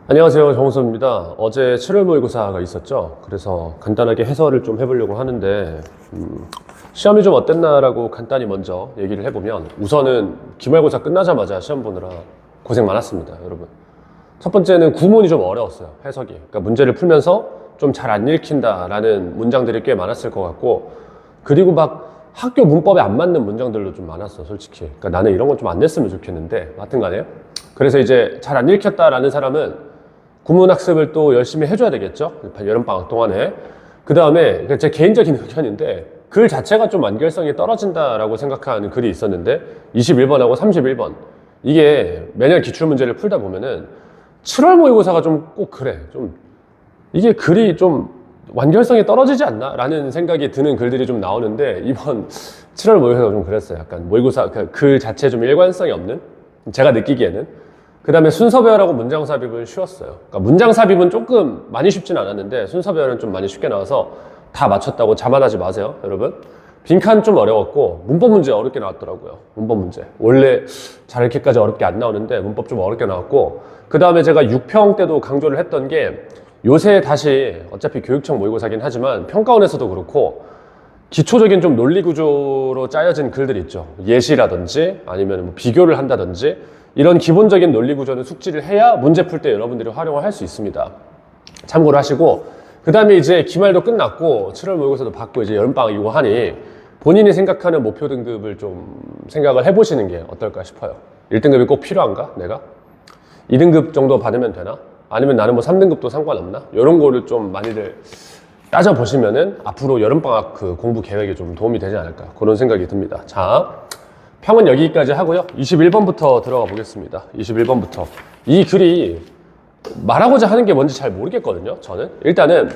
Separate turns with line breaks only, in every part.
안녕하세요, 정우섭입니다. 어제 7월 모의고사가 있었죠. 그래서 간단하게 해설을 좀 해보려고 하는데 시험이 좀 어땠나라고 간단히 먼저 얘기를 해보면, 우선은 기말고사 끝나자마자 시험 보느라 고생 많았습니다, 여러분. 첫 번째는 구문이 좀 어려웠어요, 해석이. 그러니까 문제를 풀면서 좀 잘 안 읽힌다라는 문장들이 꽤 많았을 것 같고, 그리고 막 학교 문법에 안 맞는 문장들도 좀 많았어, 솔직히. 그러니까 나는 이런 건 좀 안 냈으면 좋겠는데, 하여튼 간에요. 그래서 이제 잘 안 읽혔다라는 사람은 구문학습을 또 열심히 해줘야 되겠죠, 여름방학 동안에. 그 다음에 제 개인적인 의견인데, 글 자체가 좀 완결성이 떨어진다라고 생각하는 글이 있었는데, 21번하고 31번 이게 매년 기출문제를 풀다 보면은 7월 모의고사가 좀 꼭 그래, 좀 이게 글이 좀 완결성이 떨어지지 않나? 라는 생각이 드는 글들이 좀 나오는데, 이번 7월 모의고사가 좀 그랬어요. 약간 모의고사 글 자체에 좀 일관성이 없는, 제가 느끼기에는. 그 다음에 순서배열하고 문장삽입은 쉬웠어요. 그러니까 문장삽입은 조금 많이 쉽진 않았는데, 순서배열은 좀 많이 쉽게 나와서 다 맞췄다고 자만하지 마세요, 여러분. 빈칸 좀 어려웠고, 문법 문제 어렵게 나왔더라고요. 문법 문제 원래 잘 이렇게까지 어렵게 안 나오는데 문법 좀 어렵게 나왔고, 그 다음에 제가 6평 때도 강조를 했던 게, 요새 다시 어차피 교육청 모의고사긴 하지만 평가원에서도 그렇고 기초적인 좀 논리 구조로 짜여진 글들 있죠. 예시라든지 아니면 뭐 비교를 한다든지, 이런 기본적인 논리 구조는 숙지를 해야 문제 풀 때 여러분들이 활용을 할 수 있습니다. 참고를 하시고, 그 다음에 이제 기말도 끝났고 7월 모의고사도 받고 이제 여름방학이고 하니, 본인이 생각하는 목표 등급을 좀 생각을 해보시는 게 어떨까 싶어요. 1등급이 꼭 필요한가? 내가? 2등급 정도 받으면 되나? 아니면 나는 뭐 3등급도 상관없나? 이런 거를 좀 많이들 따져보시면은 앞으로 여름방학 그 공부 계획에 좀 도움이 되지 않을까, 그런 생각이 듭니다. 자, 평은 여기까지 하고요. 21번부터 들어가 보겠습니다. 21번부터. 이 글이 말하고자 하는 게 뭔지 잘 모르겠거든요, 저는. 일단은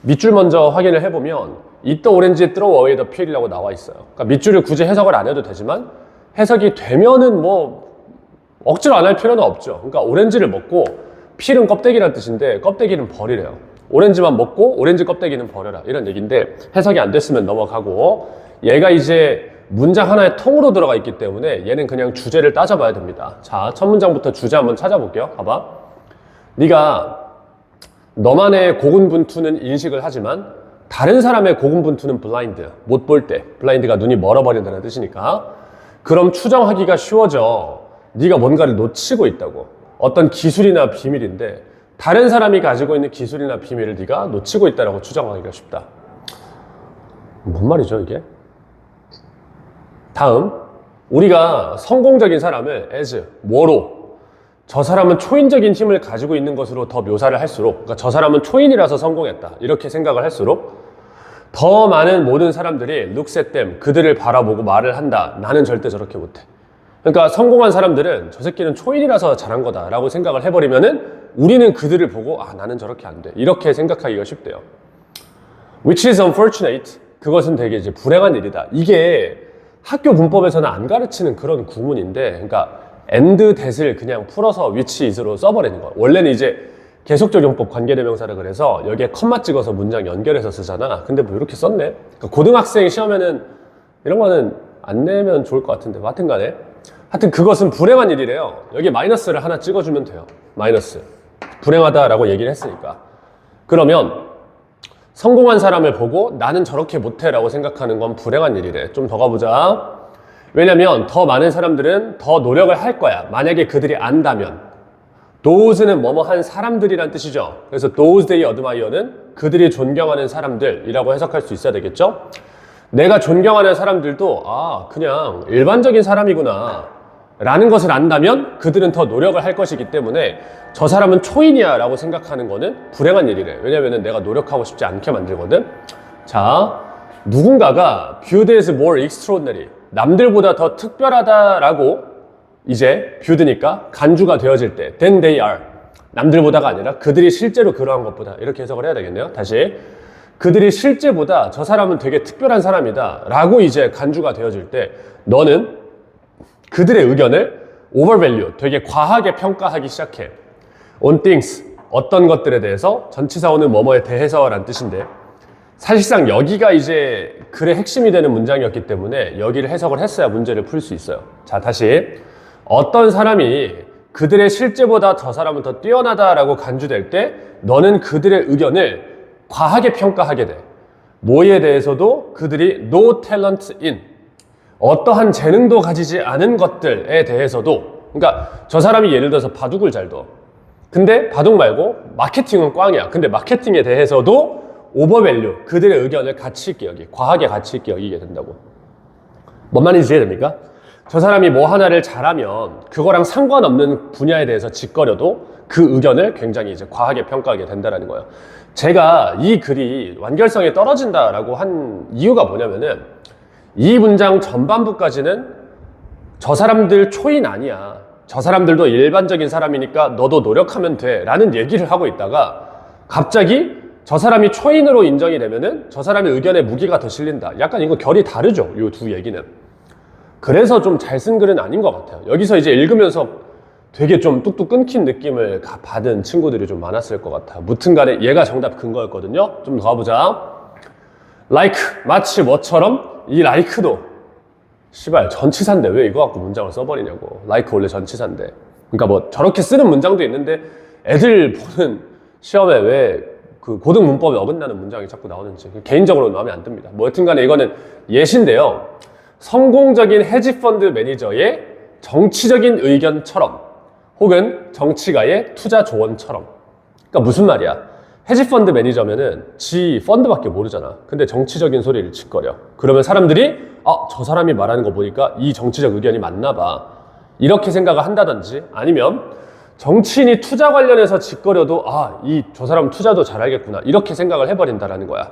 밑줄 먼저 확인을 해보면 Eat the orange, throw away the peel이라고 나와 있어요. 그러니까 밑줄을 굳이 해석을 안 해도 되지만, 해석이 되면은 뭐 억지로 안 할 필요는 없죠. 그러니까 오렌지를 먹고, 필은 껍데기란 뜻인데 껍데기는 버리래요. 오렌지만 먹고 오렌지 껍데기는 버려라, 이런 얘기인데, 해석이 안 됐으면 넘어가고, 얘가 이제 문장 하나에 통으로 들어가 있기 때문에 얘는 그냥 주제를 따져봐야 됩니다. 자, 첫 문장부터 주제 한번 찾아볼게요. 봐봐. 네가 너만의 고군분투는 인식을 하지만 다른 사람의 고군분투는 블라인드, 못 볼 때. 블라인드가 눈이 멀어버린다는 뜻이니까. 그럼 추정하기가 쉬워져. 네가 뭔가를 놓치고 있다고. 어떤 기술이나 비밀인데 다른 사람이 가지고 있는 기술이나 비밀을 네가 놓치고 있다고 추정하기가 쉽다. 뭔 말이죠, 이게? 다음, 우리가 성공적인 사람을 as, 뭐로? 저 사람은 초인적인 힘을 가지고 있는 것으로 더 묘사를 할수록, 그러니까 저 사람은 초인이라서 성공했다, 이렇게 생각을 할수록 더 많은 모든 사람들이 looks at them, 그들을 바라보고 말을 한다. 나는 절대 저렇게 못해. 그러니까 성공한 사람들은 저 새끼는 초인이라서 잘한 거다 라고 생각을 해버리면은, 우리는 그들을 보고 나는 저렇게 안 돼, 이렇게 생각하기가 쉽대요. Which is unfortunate, 그것은 되게 이제 불행한 일이다. 이게 학교 문법에서는 안 가르치는 그런 구문인데, 그러니까 and that을 그냥 풀어서 which is로 써버리는 거야. 원래는 이제 계속적용법 관계대명사라 그래서 여기에 컴마 찍어서 문장 연결해서 쓰잖아. 근데 뭐 이렇게 썼네. 그러니까 고등학생 시험에는 이런 거는 안 내면 좋을 것 같은데, 하여튼 간에. 하여튼 그것은 불행한 일이래요. 여기 마이너스를 하나 찍어주면 돼요. 마이너스. 불행하다라고 얘기를 했으니까. 그러면 성공한 사람을 보고 나는 저렇게 못해 라고 생각하는 건 불행한 일이래. 좀 더 가보자. 왜냐면 더 많은 사람들은 더 노력을 할 거야, 만약에 그들이 안다면. those는 뭐뭐 한 사람들이란 뜻이죠. 그래서 those they admire는 그들이 존경하는 사람들이라고 해석할 수 있어야 되겠죠. 내가 존경하는 사람들도 그냥 일반적인 사람이구나 라는 것을 안다면 그들은 더 노력을 할 것이기 때문에, 저 사람은 초인이야 라고 생각하는 거는 불행한 일이래. 왜냐면은 내가 노력하고 싶지 않게 만들거든. 자, 누군가가 viewed as more extraordinary, 남들보다 더 특별하다라고 이제 viewed니까 간주가 되어질 때 than they are, 남들보다가 아니라 그들이 실제로 그러한 것보다, 이렇게 해석을 해야 되겠네요. 다시, 그들이 실제보다 저 사람은 되게 특별한 사람이다 라고 이제 간주가 되어질 때, 너는 그들의 의견을 overvalue, 되게 과하게 평가하기 시작해. on things, 어떤 것들에 대해서, 전치사어는 뭐뭐에 대해서 라는 뜻인데, 사실상 여기가 이제 글의 핵심이 되는 문장이었기 때문에 여기를 해석을 했어야 문제를 풀 수 있어요. 자, 다시. 어떤 사람이 그들의 실제보다 저 사람은 더 뛰어나다라고 간주될 때 너는 그들의 의견을 과하게 평가하게 돼. 뭐에 대해서도 그들이 no talent in, 어떠한 재능도 가지지 않은 것들에 대해서도, 그러니까 저 사람이 예를 들어서 바둑을 잘 둬. 근데 바둑 말고 마케팅은 꽝이야. 근데 마케팅에 대해서도 오버밸류, 그들의 의견을 가치 있게 여기, 과하게 가치 있게 여기게 된다고. 뭔 말인지 이해됩니까? 저 사람이 뭐 하나를 잘하면 그거랑 상관없는 분야에 대해서 짓거려도 그 의견을 굉장히 이제 과하게 평가하게 된다는 거예요. 제가 이 글이 완결성이 떨어진다라고 한 이유가 뭐냐면은 이 문장 전반부까지는 저 사람들 초인 아니야. 저 사람들도 일반적인 사람이니까 너도 노력하면 돼 라는 얘기를 하고 있다가 갑자기 저 사람이 초인으로 인정이 되면은 저 사람의 의견에 무게가 더 실린다. 약간 이거 결이 다르죠. 이 두 얘기는. 그래서 좀 잘 쓴 글은 아닌 것 같아요. 여기서 이제 읽으면서 되게 좀 뚝뚝 끊긴 느낌을 받은 친구들이 좀 많았을 것 같아요. 무튼 간에 얘가 정답 근거였거든요. 좀 더 가보자. like, 마치 뭐처럼 이 like도 씨발 전치사인데 왜 이거 갖고 문장을 써버리냐고. like 원래 전치사인데. 그러니까 뭐 저렇게 쓰는 문장도 있는데 애들 보는 시험에 왜 그 고등 문법에 어긋나는 문장이 자꾸 나오는지 개인적으로는 마음에 안 듭니다. 뭐 여튼 간에 이거는 예시인데요. 성공적인 헤지펀드 매니저의 정치적인 의견처럼 혹은 정치가의 투자 조언처럼. 그러니까 무슨 말이야? 헤지펀드 매니저면은 지 펀드밖에 모르잖아. 근데 정치적인 소리를 짓거려. 그러면 사람들이 저 사람이 말하는 거 보니까 이 정치적 의견이 맞나 봐. 이렇게 생각을 한다든지 아니면 정치인이 투자 관련해서 짓거려도 저 사람 투자도 잘 알겠구나. 이렇게 생각을 해버린다라는 거야.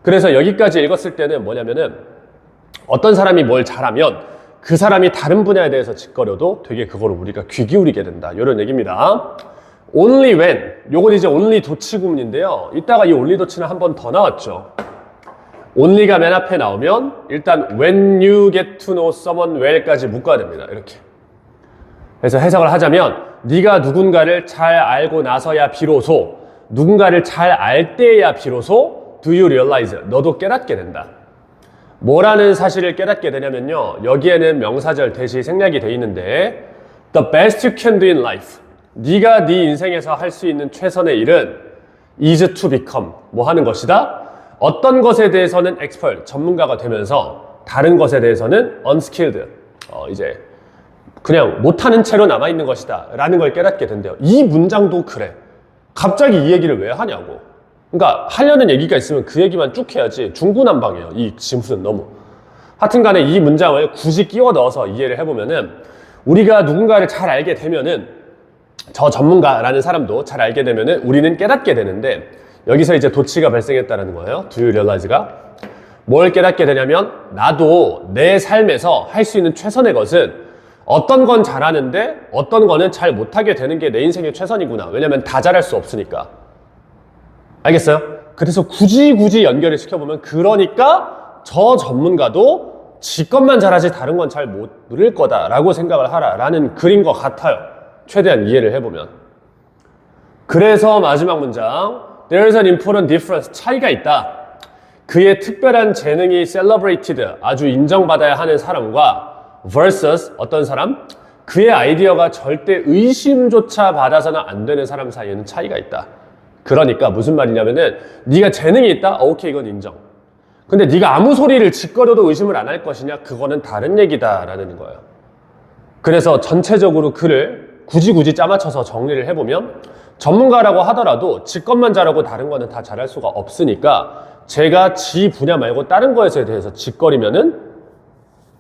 그래서 여기까지 읽었을 때는 뭐냐면은 어떤 사람이 뭘 잘하면 그 사람이 다른 분야에 대해서 짓거려도 되게 그거를 우리가 귀 기울이게 된다. 이런 얘기입니다. only when. 요건 이제 only 도치 구문인데요. 이따가 이 only 도치는 한 번 더 나왔죠. only가 맨 앞에 나오면 일단 when you get to know someone well까지 묶어야 됩니다. 이렇게. 그래서 해석을 하자면 네가 누군가를 잘 알고 나서야 비로소, 누군가를 잘 알 때야 비로소 do you realize, 너도 깨닫게 된다. 뭐라는 사실을 깨닫게 되냐면요. 여기에는 명사절 대시 생략이 돼 있는데 the best you can do in life. 네가 네 인생에서 할 수 있는 최선의 일은 is to become 뭐 하는 것이다. 어떤 것에 대해서는 expert, 전문가가 되면서 다른 것에 대해서는 unskilled, 이제 그냥 못하는 채로 남아있는 것이다 라는 걸 깨닫게 된대요. 이 문장도 그래. 갑자기 이 얘기를 왜 하냐고. 그러니까 하려는 얘기가 있으면 그 얘기만 쭉 해야지. 중구난방이에요. 이 지문은 너무. 하여튼 간에 이 문장을 굳이 끼워 넣어서 이해를 해보면은 우리가 누군가를 잘 알게 되면은 저 전문가라는 사람도 잘 알게 되면은 우리는 깨닫게 되는데 여기서 이제 도치가 발생했다는 거예요. Do you realize가. 뭘 깨닫게 되냐면 나도 내 삶에서 할 수 있는 최선의 것은 어떤 건 잘하는데 어떤 거는 잘 못하게 되는 게 내 인생의 최선이구나. 왜냐면 다 잘할 수 없으니까. 알겠어요? 그래서 굳이 연결을 시켜보면 그러니까 저 전문가도 지 것만 잘하지 다른 건 잘 모를 거다라고 생각을 하라라는 글인 것 같아요. 최대한 이해를 해보면. 그래서 마지막 문장 There's an important difference. 차이가 있다. 그의 특별한 재능이 celebrated, 아주 인정받아야 하는 사람과 versus 어떤 사람? 그의 아이디어가 절대 의심조차 받아서는 안 되는 사람 사이에는 차이가 있다. 그러니까 무슨 말이냐면은 네가 재능이 있다? 오케이, 이건 인정. 근데 네가 아무 소리를 짓거려도 의심을 안 할 것이냐? 그거는 다른 얘기다라는 거예요. 그래서 전체적으로 글을 굳이 짜맞춰서 정리를 해보면 전문가라고 하더라도 지 것만 잘하고 다른 거는 다 잘할 수가 없으니까 제가 지 분야 말고 다른 거에 대해서 짓거리면은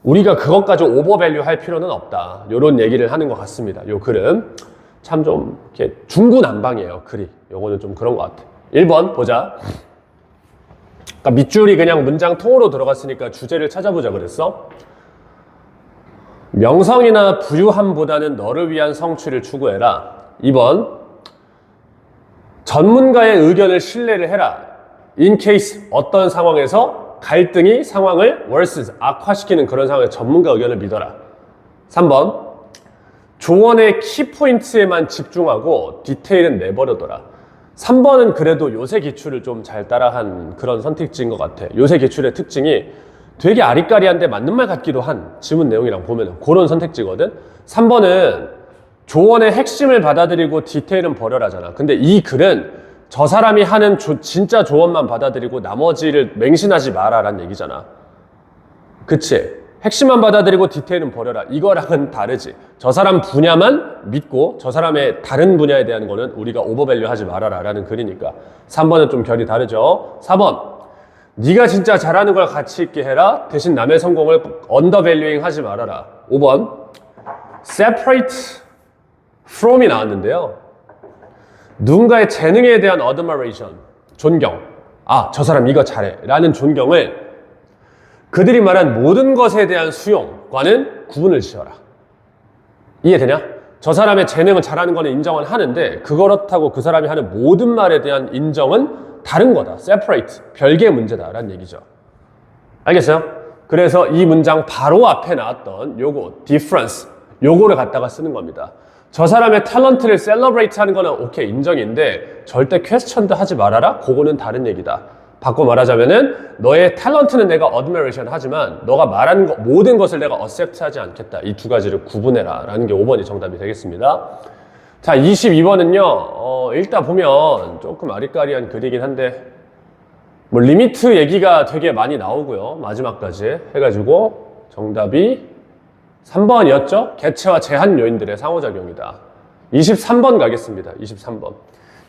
우리가 그것까지 오버밸류 할 필요는 없다. 이런 얘기를 하는 것 같습니다. 요 글은 참 좀 이렇게 중구난방이에요. 글이. 요거는 좀 그런 것 같아. 1번 보자. 그러니까 밑줄이 그냥 문장 통으로 들어갔으니까 주제를 찾아보자 그랬어. 명성이나 부유함보다는 너를 위한 성취를 추구해라. 2번 전문가의 의견을 신뢰를 해라. In case 어떤 상황에서 갈등이 상황을 worse, 악화시키는 그런 상황에 전문가 의견을 믿어라. 3번 조언의 키포인트에만 집중하고 디테일은 내버려둬라. 3번은 그래도 요새 기출을 좀 잘 따라한 그런 선택지인 것 같아. 요새 기출의 특징이 되게 아리까리한데 맞는 말 같기도 한 지문 내용이랑 보면 그런 선택지거든. 3번은 조언의 핵심을 받아들이고 디테일은 버려라잖아. 근데 이 글은 저 사람이 하는 진짜 조언만 받아들이고 나머지를 맹신하지 마라라는 얘기잖아. 그치? 핵심만 받아들이고 디테일은 버려라. 이거랑은 다르지. 저 사람 분야만 믿고 저 사람의 다른 분야에 대한 거는 우리가 오버밸류 하지 말아라 라는 글이니까. 3번은 좀 결이 다르죠. 4번. 네가 진짜 잘하는 걸 가치 있게 해라. 대신 남의 성공을 언더밸류잉 하지 말아라. 5번. separate from이 나왔는데요. 누군가의 재능에 대한 admiration, 존경. 아, 저 사람 이거 잘해 라는 존경을 그들이 말한 모든 것에 대한 수용과는 구분을 지어라. 이해되냐? 저 사람의 재능은 잘하는 거는 인정은 하는데 그렇다고 그 사람이 하는 모든 말에 대한 인정은 다른 거다. separate, 별개의 문제다 라는 얘기죠. 알겠어요? 그래서 이 문장 바로 앞에 나왔던 요거 difference, 요거를 갖다가 쓰는 겁니다. 저 사람의 탤런트를 셀러브레이트 하는 거는 오케이 인정인데 절대 퀘스천도 하지 말아라? 그거는 다른 얘기다. 바꿔 말하자면은 너의 탤런트는 내가 admiration 하지만 너가 말하는 거, 모든 것을 내가 accept 하지 않겠다. 이 두 가지를 구분해라 라는 게 5번이 정답이 되겠습니다. 자, 22번은요 일단 보면 조금 아리까리한 글이긴 한데 뭐 리미트 얘기가 되게 많이 나오고요. 마지막까지 해가지고 정답이 3번이었죠? 개체와 제한 요인들의 상호작용이다. 23번 가겠습니다. 23번.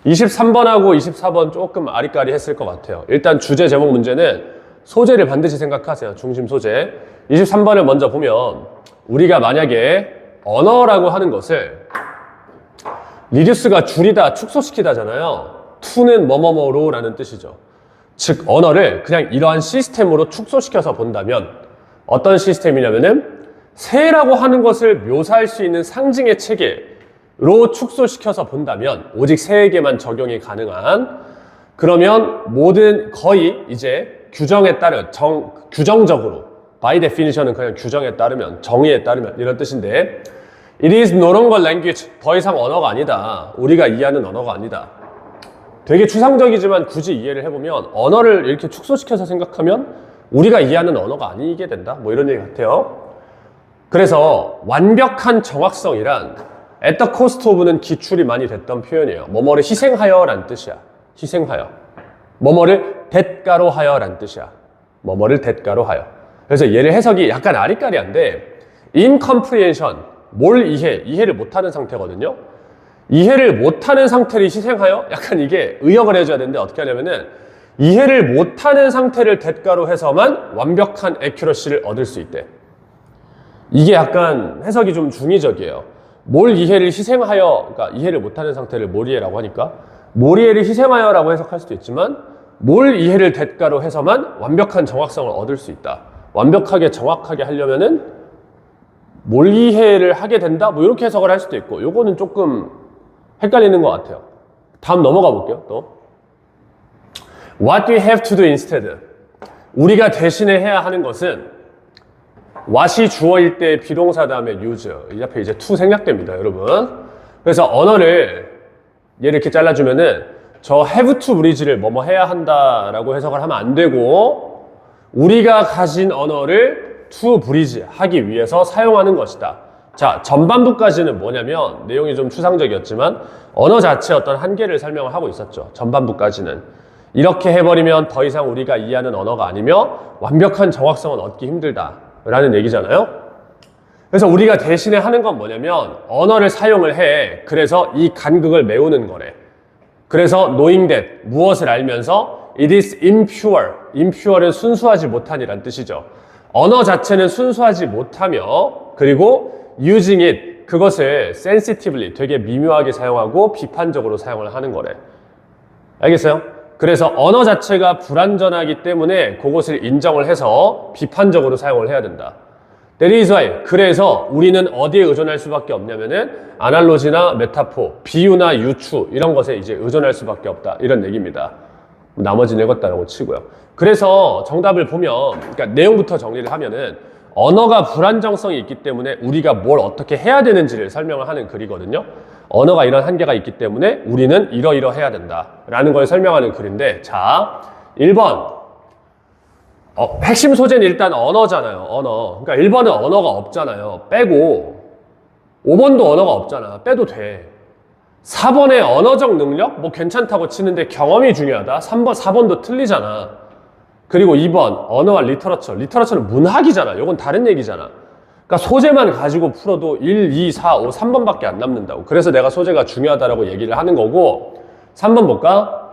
23번하고 24번 조금 아리까리 했을 것 같아요. 일단 주제 제목 문제는 소재를 반드시 생각하세요. 중심 소재. 23번을 먼저 보면 우리가 만약에 언어라고 하는 것을 리듀스가 줄이다, 축소시키다잖아요. to는 뭐뭐뭐로 라는 뜻이죠. 즉 언어를 그냥 이러한 시스템으로 축소시켜서 본다면 어떤 시스템이냐면은 새라고 하는 것을 묘사할 수 있는 상징의 체계로 축소시켜서 본다면 오직 새에게만 적용이 가능한 그러면 모든 거의 이제 규정에 따른 규정적으로 by definition은 그냥 규정에 따르면 정의에 따르면 이런 뜻인데 it is no longer language 더 이상 언어가 아니다. 우리가 이해하는 언어가 아니다. 되게 추상적이지만 굳이 이해를 해보면 언어를 이렇게 축소시켜서 생각하면 우리가 이해하는 언어가 아니게 된다. 뭐 이런 얘기 같아요. 그래서 완벽한 정확성이란 at the cost of는 기출이 많이 됐던 표현이에요. 뭐뭐를 희생하여 라는 뜻이야. 희생하여. 뭐뭐를 대가로 하여 라는 뜻이야. 뭐뭐를 대가로 하여. 그래서 얘를 해석이 약간 아리까리한데 incomprehension, 뭘 이해를 못하는 상태거든요. 이해를 못하는 상태를 희생하여? 약간 이게 의역을 해줘야 되는데 어떻게 하냐면은 이해를 못하는 상태를 대가로 해서만 완벽한 accuracy를 얻을 수 있대. 이게 약간 해석이 좀 중의적이에요. 뭘 이해를 희생하여, 그러니까 이해를 못하는 상태를 뭘 이해라고 하니까 뭘 이해를 희생하여라고 해석할 수도 있지만 뭘 이해를 대가로 해서만 완벽한 정확성을 얻을 수 있다. 완벽하게 정확하게 하려면은 뭘 이해를 하게 된다? 뭐 이렇게 해석을 할 수도 있고 요거는 조금 헷갈리는 것 같아요. 다음 넘어가 볼게요. 또 What do we have to do instead? 우리가 대신에 해야 하는 것은 what이 주어일 때 비동사 다음에 use 이 앞에 이제 to 생략됩니다, 여러분. 그래서 언어를 얘를 이렇게 잘라주면은 저 have to bridge를 뭐뭐 해야 한다라고 해석을 하면 안 되고 우리가 가진 언어를 to bridge 하기 위해서 사용하는 것이다. 자, 전반부까지는 뭐냐면 내용이 좀 추상적이었지만 언어 자체의 어떤 한계를 설명을 하고 있었죠. 전반부까지는 이렇게 해버리면 더 이상 우리가 이해하는 언어가 아니며 완벽한 정확성은 얻기 힘들다 라는 얘기잖아요. 그래서 우리가 대신에 하는 건 뭐냐면 언어를 사용을 해. 그래서 이 간극을 메우는 거래. 그래서 knowing that 무엇을 알면서 it is impure. impure는 순수하지 못한이란 뜻이죠. 언어 자체는 순수하지 못하며 그리고 using it 그것을 sensitively 되게 미묘하게 사용하고 비판적으로 사용을 하는 거래. 알겠어요? 그래서 언어 자체가 불완전하기 때문에 그것을 인정을 해서 비판적으로 사용을 해야 된다. That is why. 그래서 우리는 어디에 의존할 수밖에 없냐면은 아날로지나 메타포, 비유나 유추 이런 것에 이제 의존할 수밖에 없다. 이런 얘기입니다. 나머지는 읽었다라고 치고요. 그래서 정답을 보면 그러니까 내용부터 정리를 하면은 언어가 불안정성이 있기 때문에 우리가 뭘 어떻게 해야 되는지를 설명을 하는 글이거든요. 언어가 이런 한계가 있기 때문에 우리는 이러이러해야 된다라는 걸 설명하는 글인데 자, 1번 핵심 소재는 일단 언어잖아요. 언어. 그러니까 1번은 언어가 없잖아요. 빼고 5번도 언어가 없잖아. 빼도 돼. 4번의 언어적 능력? 뭐 괜찮다고 치는데 경험이 중요하다. 3번, 4번도 틀리잖아. 그리고 2번 언어와 리터러처. 리터러처는 문학이잖아. 요건 다른 얘기잖아. 그러니까 소재만 가지고 풀어도 1, 2, 4, 5, 3번밖에 안 남는다고. 그래서 내가 소재가 중요하다라고 얘기를 하는 거고 3번 볼까?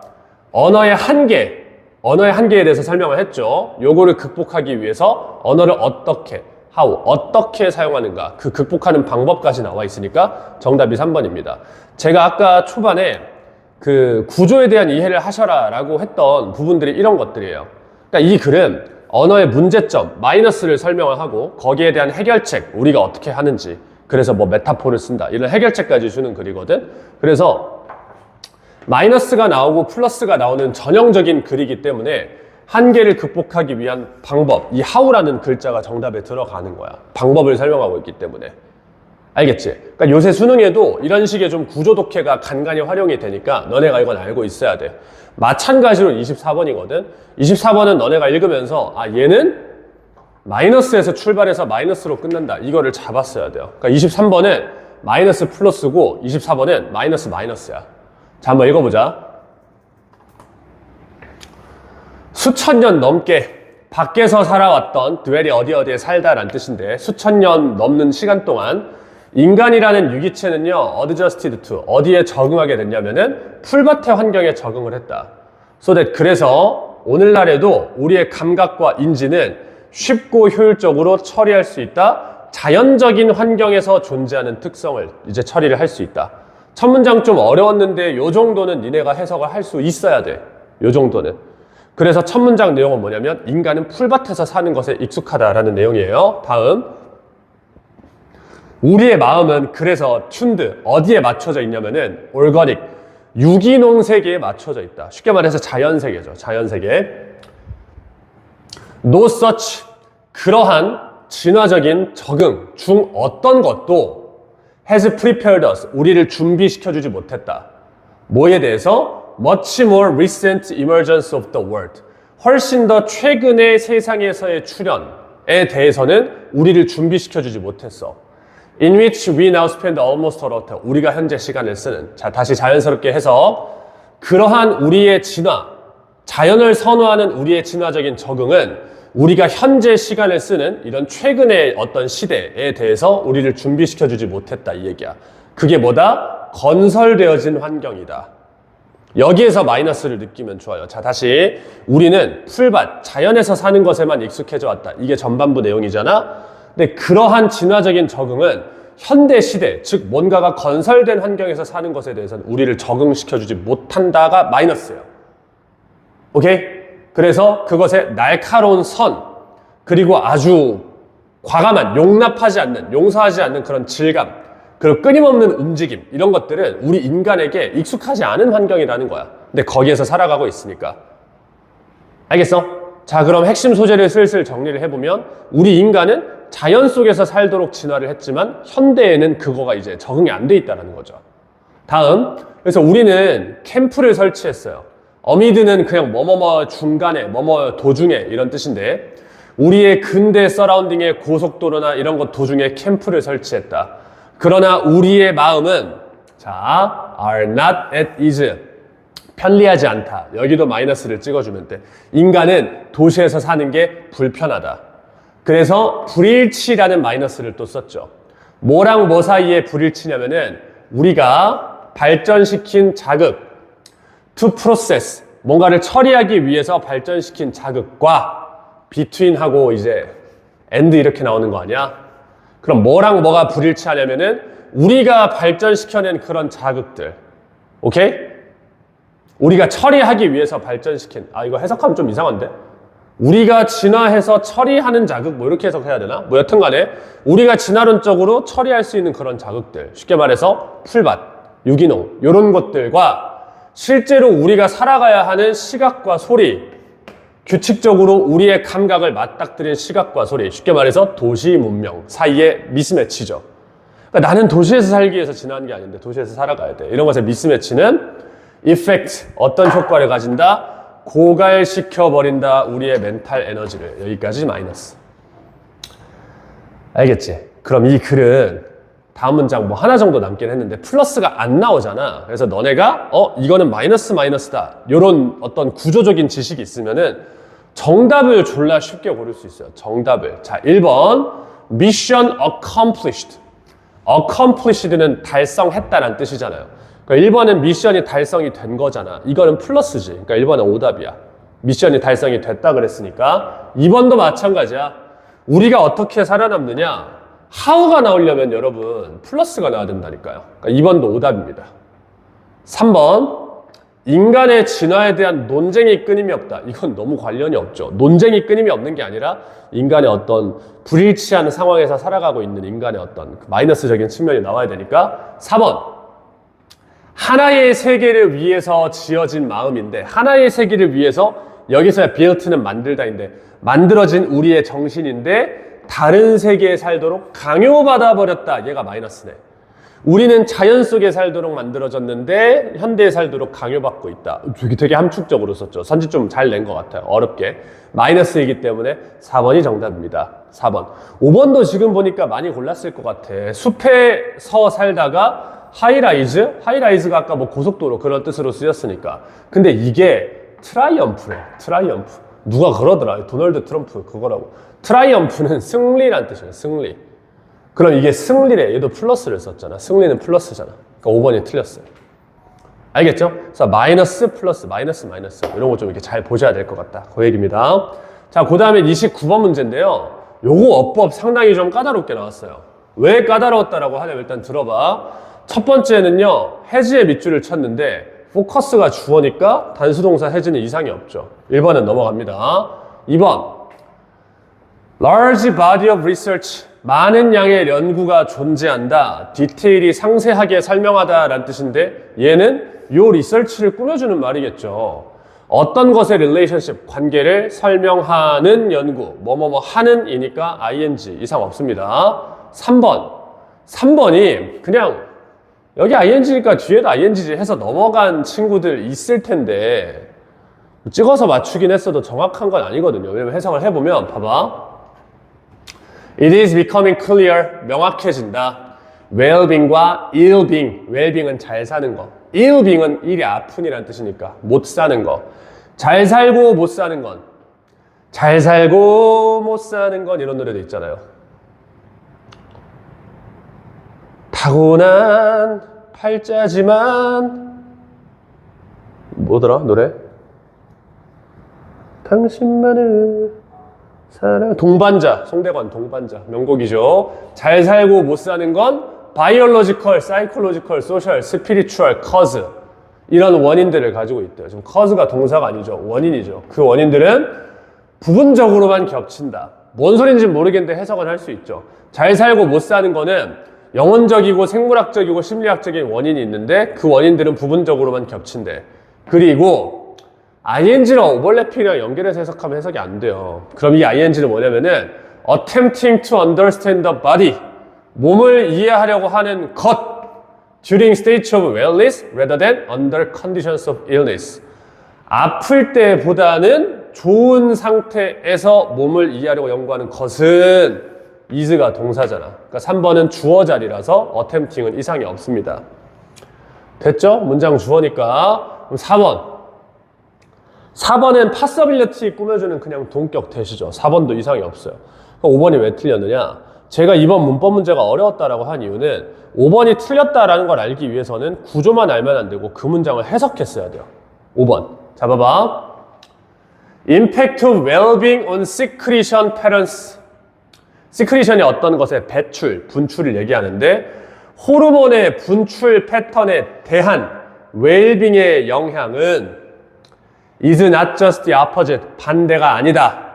언어의 한계. 언어의 한계에 대해서 설명을 했죠. 요거를 극복하기 위해서 언어를 어떻게 어떻게 사용하는가 그 극복하는 방법까지 나와 있으니까 정답이 3번입니다. 제가 아까 초반에 그 구조에 대한 이해를 하셔라 라고 했던 부분들이 이런 것들이에요. 그러니까 이 글은 언어의 문제점, 마이너스를 설명을 하고 거기에 대한 해결책, 우리가 어떻게 하는지 그래서 뭐 메타포를 쓴다 이런 해결책까지 주는 글이거든. 그래서 마이너스가 나오고 플러스가 나오는 전형적인 글이기 때문에 한계를 극복하기 위한 방법, 이 how라는 글자가 정답에 들어가는 거야. 방법을 설명하고 있기 때문에. 알겠지? 그러니까 요새 수능에도 이런 식의 좀 구조 독해가 간간히 활용이 되니까 너네가 이건 알고 있어야 돼. 마찬가지로 24번이거든. 24번은 너네가 읽으면서 아 얘는 마이너스에서 출발해서 마이너스로 끝난다. 이거를 잡았어야 돼요. 그러니까 23번은 마이너스 플러스고 24번은 마이너스 마이너스야. 자, 한번 읽어보자. 수천 년 넘게 밖에서 살아왔던 드웰이 어디에 살다라는 뜻인데 수천 년 넘는 시간 동안 인간이라는 유기체는요 adjusted to 어디에 적응하게 됐냐면은 풀밭의 환경에 적응을 했다. 그래서 오늘날에도 우리의 감각과 인지는 쉽고 효율적으로 처리할 수 있다. 자연적인 환경에서 존재하는 특성을 이제 처리를 할 수 있다. 첫 문장 좀 어려웠는데 요 정도는 니네가 해석을 할 수 있어야 돼. 요 정도는. 그래서 첫 문장 내용은 뭐냐면 인간은 풀밭에서 사는 것에 익숙하다라는 내용이에요. 다음. 우리의 마음은 그래서 튠드 어디에 맞춰져 있냐면은 올거닉 유기농 세계에 맞춰져 있다. 쉽게 말해서 자연 세계죠. 자연 세계. No such 그러한 진화적인 적응 중 어떤 것도 has prepared us 우리를 준비시켜주지 못했다. 뭐에 대해서? Much more recent emergence of the world. 훨씬 더 최근의 세상에서의 출현에 대해서는 우리를 준비시켜주지 못했어. In which we now spend almost all our time. 우리가 현재 시간을 쓰는. 자, 다시 자연스럽게 해서 그러한 우리의 진화, 자연을 선호하는 우리의 진화적인 적응은 우리가 현재 시간을 쓰는 이런 최근의 어떤 시대에 대해서 우리를 준비시켜주지 못했다 이 얘기야. 그게 뭐다? 건설되어진 환경이다. 여기에서 마이너스를 느끼면 좋아요. 자, 다시 우리는 풀밭, 자연에서 사는 것에만 익숙해져 왔다. 이게 전반부 내용이잖아. 근데 그러한 진화적인 적응은 현대 시대, 즉 뭔가가 건설된 환경에서 사는 것에 대해서는 우리를 적응시켜주지 못한다가 마이너스예요. 오케이? 그래서 그것의 날카로운 선, 그리고 아주 과감한, 용납하지 않는, 용서하지 않는 그런 질감, 그리고 끊임없는 움직임 이런 것들은 우리 인간에게 익숙하지 않은 환경이라는 거야. 근데 거기에서 살아가고 있으니까. 알겠어? 자, 그럼 핵심 소재를 슬슬 정리를 해보면 우리 인간은 자연 속에서 살도록 진화를 했지만 현대에는 그거가 이제 적응이 안 돼 있다는 거죠. 다음, 그래서 우리는 캠프를 설치했어요. 어미드는 그냥 뭐뭐뭐 중간에 뭐뭐 도중에 이런 뜻인데 우리의 근대 서라운딩의 고속도로나 이런 것 도중에 캠프를 설치했다. 그러나 우리의 마음은 자, are not at ease. 편리하지 않다. 여기도 마이너스를 찍어주면 돼. 인간은 도시에서 사는 게 불편하다. 그래서 불일치라는 마이너스를 또 썼죠. 뭐랑 뭐 사이에 불일치냐면은 우리가 발전시킨 자극, to process, 뭔가를 처리하기 위해서 발전시킨 자극과 between하고 이제 and 이렇게 나오는 거 아니야? 그럼 뭐랑 뭐가 불일치하냐면은 우리가 발전시켜낸 그런 자극들, 오케이? 우리가 처리하기 위해서 발전시킨, 이거 해석하면 좀 이상한데? 우리가 진화해서 처리하는 자극, 뭐 이렇게 해석해야 되나? 뭐 여튼 간에 우리가 진화론적으로 처리할 수 있는 그런 자극들, 쉽게 말해서 풀밭, 유기농 이런 것들과 실제로 우리가 살아가야 하는 시각과 소리, 규칙적으로 우리의 감각을 맞닥뜨린 시각과 소리, 쉽게 말해서 도시 문명 사이에 미스매치죠. 그러니까 나는 도시에서 살기 위해서 진화한 게 아닌데 도시에서 살아가야 돼. 이런 것의 미스매치는 effect, 어떤 효과를 가진다? 고갈시켜버린다 우리의 멘탈 에너지를. 여기까지 마이너스. 알겠지? 그럼 이 글은 다음 문장 뭐 하나 정도 남긴 했는데 플러스가 안 나오잖아. 그래서 너네가 이거는 마이너스다. 이런 어떤 구조적인 지식이 있으면은 정답을 졸라 쉽게 고를 수 있어요. 정답을. 자, 1번 Mission accomplished. accomplished는 달성했다라는 뜻이잖아요. 그러니까 1번은 미션이 달성이 된 거잖아. 이거는 플러스지. 그러니까 1번은 오답이야. 미션이 달성이 됐다 그랬으니까 2번도 마찬가지야. 우리가 어떻게 살아남느냐? how가 나오려면 여러분 플러스가 나와야 된다니까요. 그러니까 2번도 오답입니다. 3번 인간의 진화에 대한 논쟁이 끊임이 없다. 이건 너무 관련이 없죠. 논쟁이 끊임이 없는 게 아니라 인간의 어떤 불일치한 상황에서 살아가고 있는 인간의 어떤 마이너스적인 측면이 나와야 되니까 4번 하나의 세계를 위해서 지어진 마음인데 하나의 세계를 위해서 여기서의 built는 만들다인데 만들어진 우리의 정신인데 다른 세계에 살도록 강요받아 버렸다. 얘가 마이너스네. 우리는 자연 속에 살도록 만들어졌는데 현대에 살도록 강요받고 있다. 되게 함축적으로 썼죠. 선지 좀 잘 낸 것 같아요. 어렵게. 마이너스이기 때문에 4번이 정답입니다. 4번. 5번도 지금 보니까 많이 골랐을 것 같아. 숲에서 살다가 하이라이즈가 아까 뭐 고속도로 그런 뜻으로 쓰였으니까. 근데 이게 트라이엄프래. 트라이엄프. 누가 그러더라. 도널드 트럼프 그거라고. 트라이엄프는 승리란 뜻이에요. 승리. 그럼 이게 승리래. 얘도 플러스를 썼잖아. 승리는 플러스잖아. 그러니까 5번이 틀렸어요. 알겠죠? 그래서 마이너스 플러스 마이너스 이런 거 좀 이렇게 잘 보셔야 될 것 같다. 그 얘기입니다. 자, 그 다음에 29번 문제인데요. 요거 어법 상당히 좀 까다롭게 나왔어요. 왜 까다로웠다라고 하냐면 일단 들어봐. 첫 번째는요. 해지의 밑줄을 쳤는데 포커스가 주어니까 단수동사 해지는 이상이 없죠. 1번은 넘어갑니다. 2번 large body of research 많은 양의 연구가 존재한다. 디테일이 상세하게 설명하다 라는 뜻인데 얘는 요 리서치를 꾸며주는 말이겠죠. 어떤 것의 relationship, 관계를 설명하는 연구, 뭐뭐뭐 하는 이니까 ing 이상 없습니다. 3번이 그냥 여기 ing니까 뒤에도 ing지 해서 넘어간 친구들 있을 텐데 찍어서 맞추긴 했어도 정확한 건 아니거든요. 왜냐면 해석을 해보면 봐봐. It is becoming clear. 명확해진다. well-being과 ill-being. well-being은 잘 사는 거. ill-being은 일이 아픈이라는 뜻이니까 못 사는 거. 잘 살고 못 사는 건. 잘 살고 못 사는 건 이런 노래도 있잖아요. 타고난 팔자지만 뭐더라 노래? 당신만을 사랑 동반자 송대관 동반자 명곡이죠. 잘 살고 못 사는 건 biological, psychological, social, spiritual cause 이런 원인들을 가지고 있대요. 지금 cause가 동사가 아니죠. 원인이죠. 그 원인들은 부분적으로만 겹친다. 뭔 소린지 모르겠는데 해석은 할 수 있죠. 잘 살고 못 사는 거는 영혼적이고 생물학적이고 심리학적인 원인이 있는데 그 원인들은 부분적으로만 겹친대. 그리고 ing랑 오버래핑이랑 연결해서 해석하면 해석이 안 돼요. 그럼 이 ing는 뭐냐면은 attempting to understand the body 몸을 이해하려고 하는 것 during states of wellness rather than under conditions of illness 아플 때보다는 좋은 상태에서 몸을 이해하려고 연구하는 것은 is가 동사잖아. 그러니까 3번은 주어 자리라서 attempting은 이상이 없습니다. 됐죠? 문장 주어니까. 그럼 4번은 possibility 꾸며주는 그냥 동격 대시죠. 4번도 이상이 없어요. 그럼 5번이 왜 틀렸느냐? 제가 이번 문법 문제가 어려웠다라고 한 이유는 5번이 틀렸다라는 걸 알기 위해서는 구조만 알면 안 되고 그 문장을 해석했어야 돼요. 5번. 자, 봐봐. Impact of well-being on secretion patterns. 시크리션이 어떤 것의 배출, 분출을 얘기하는데 호르몬의 분출 패턴에 대한 웰빙의 영향은 is not just the opposite, 반대가 아니다.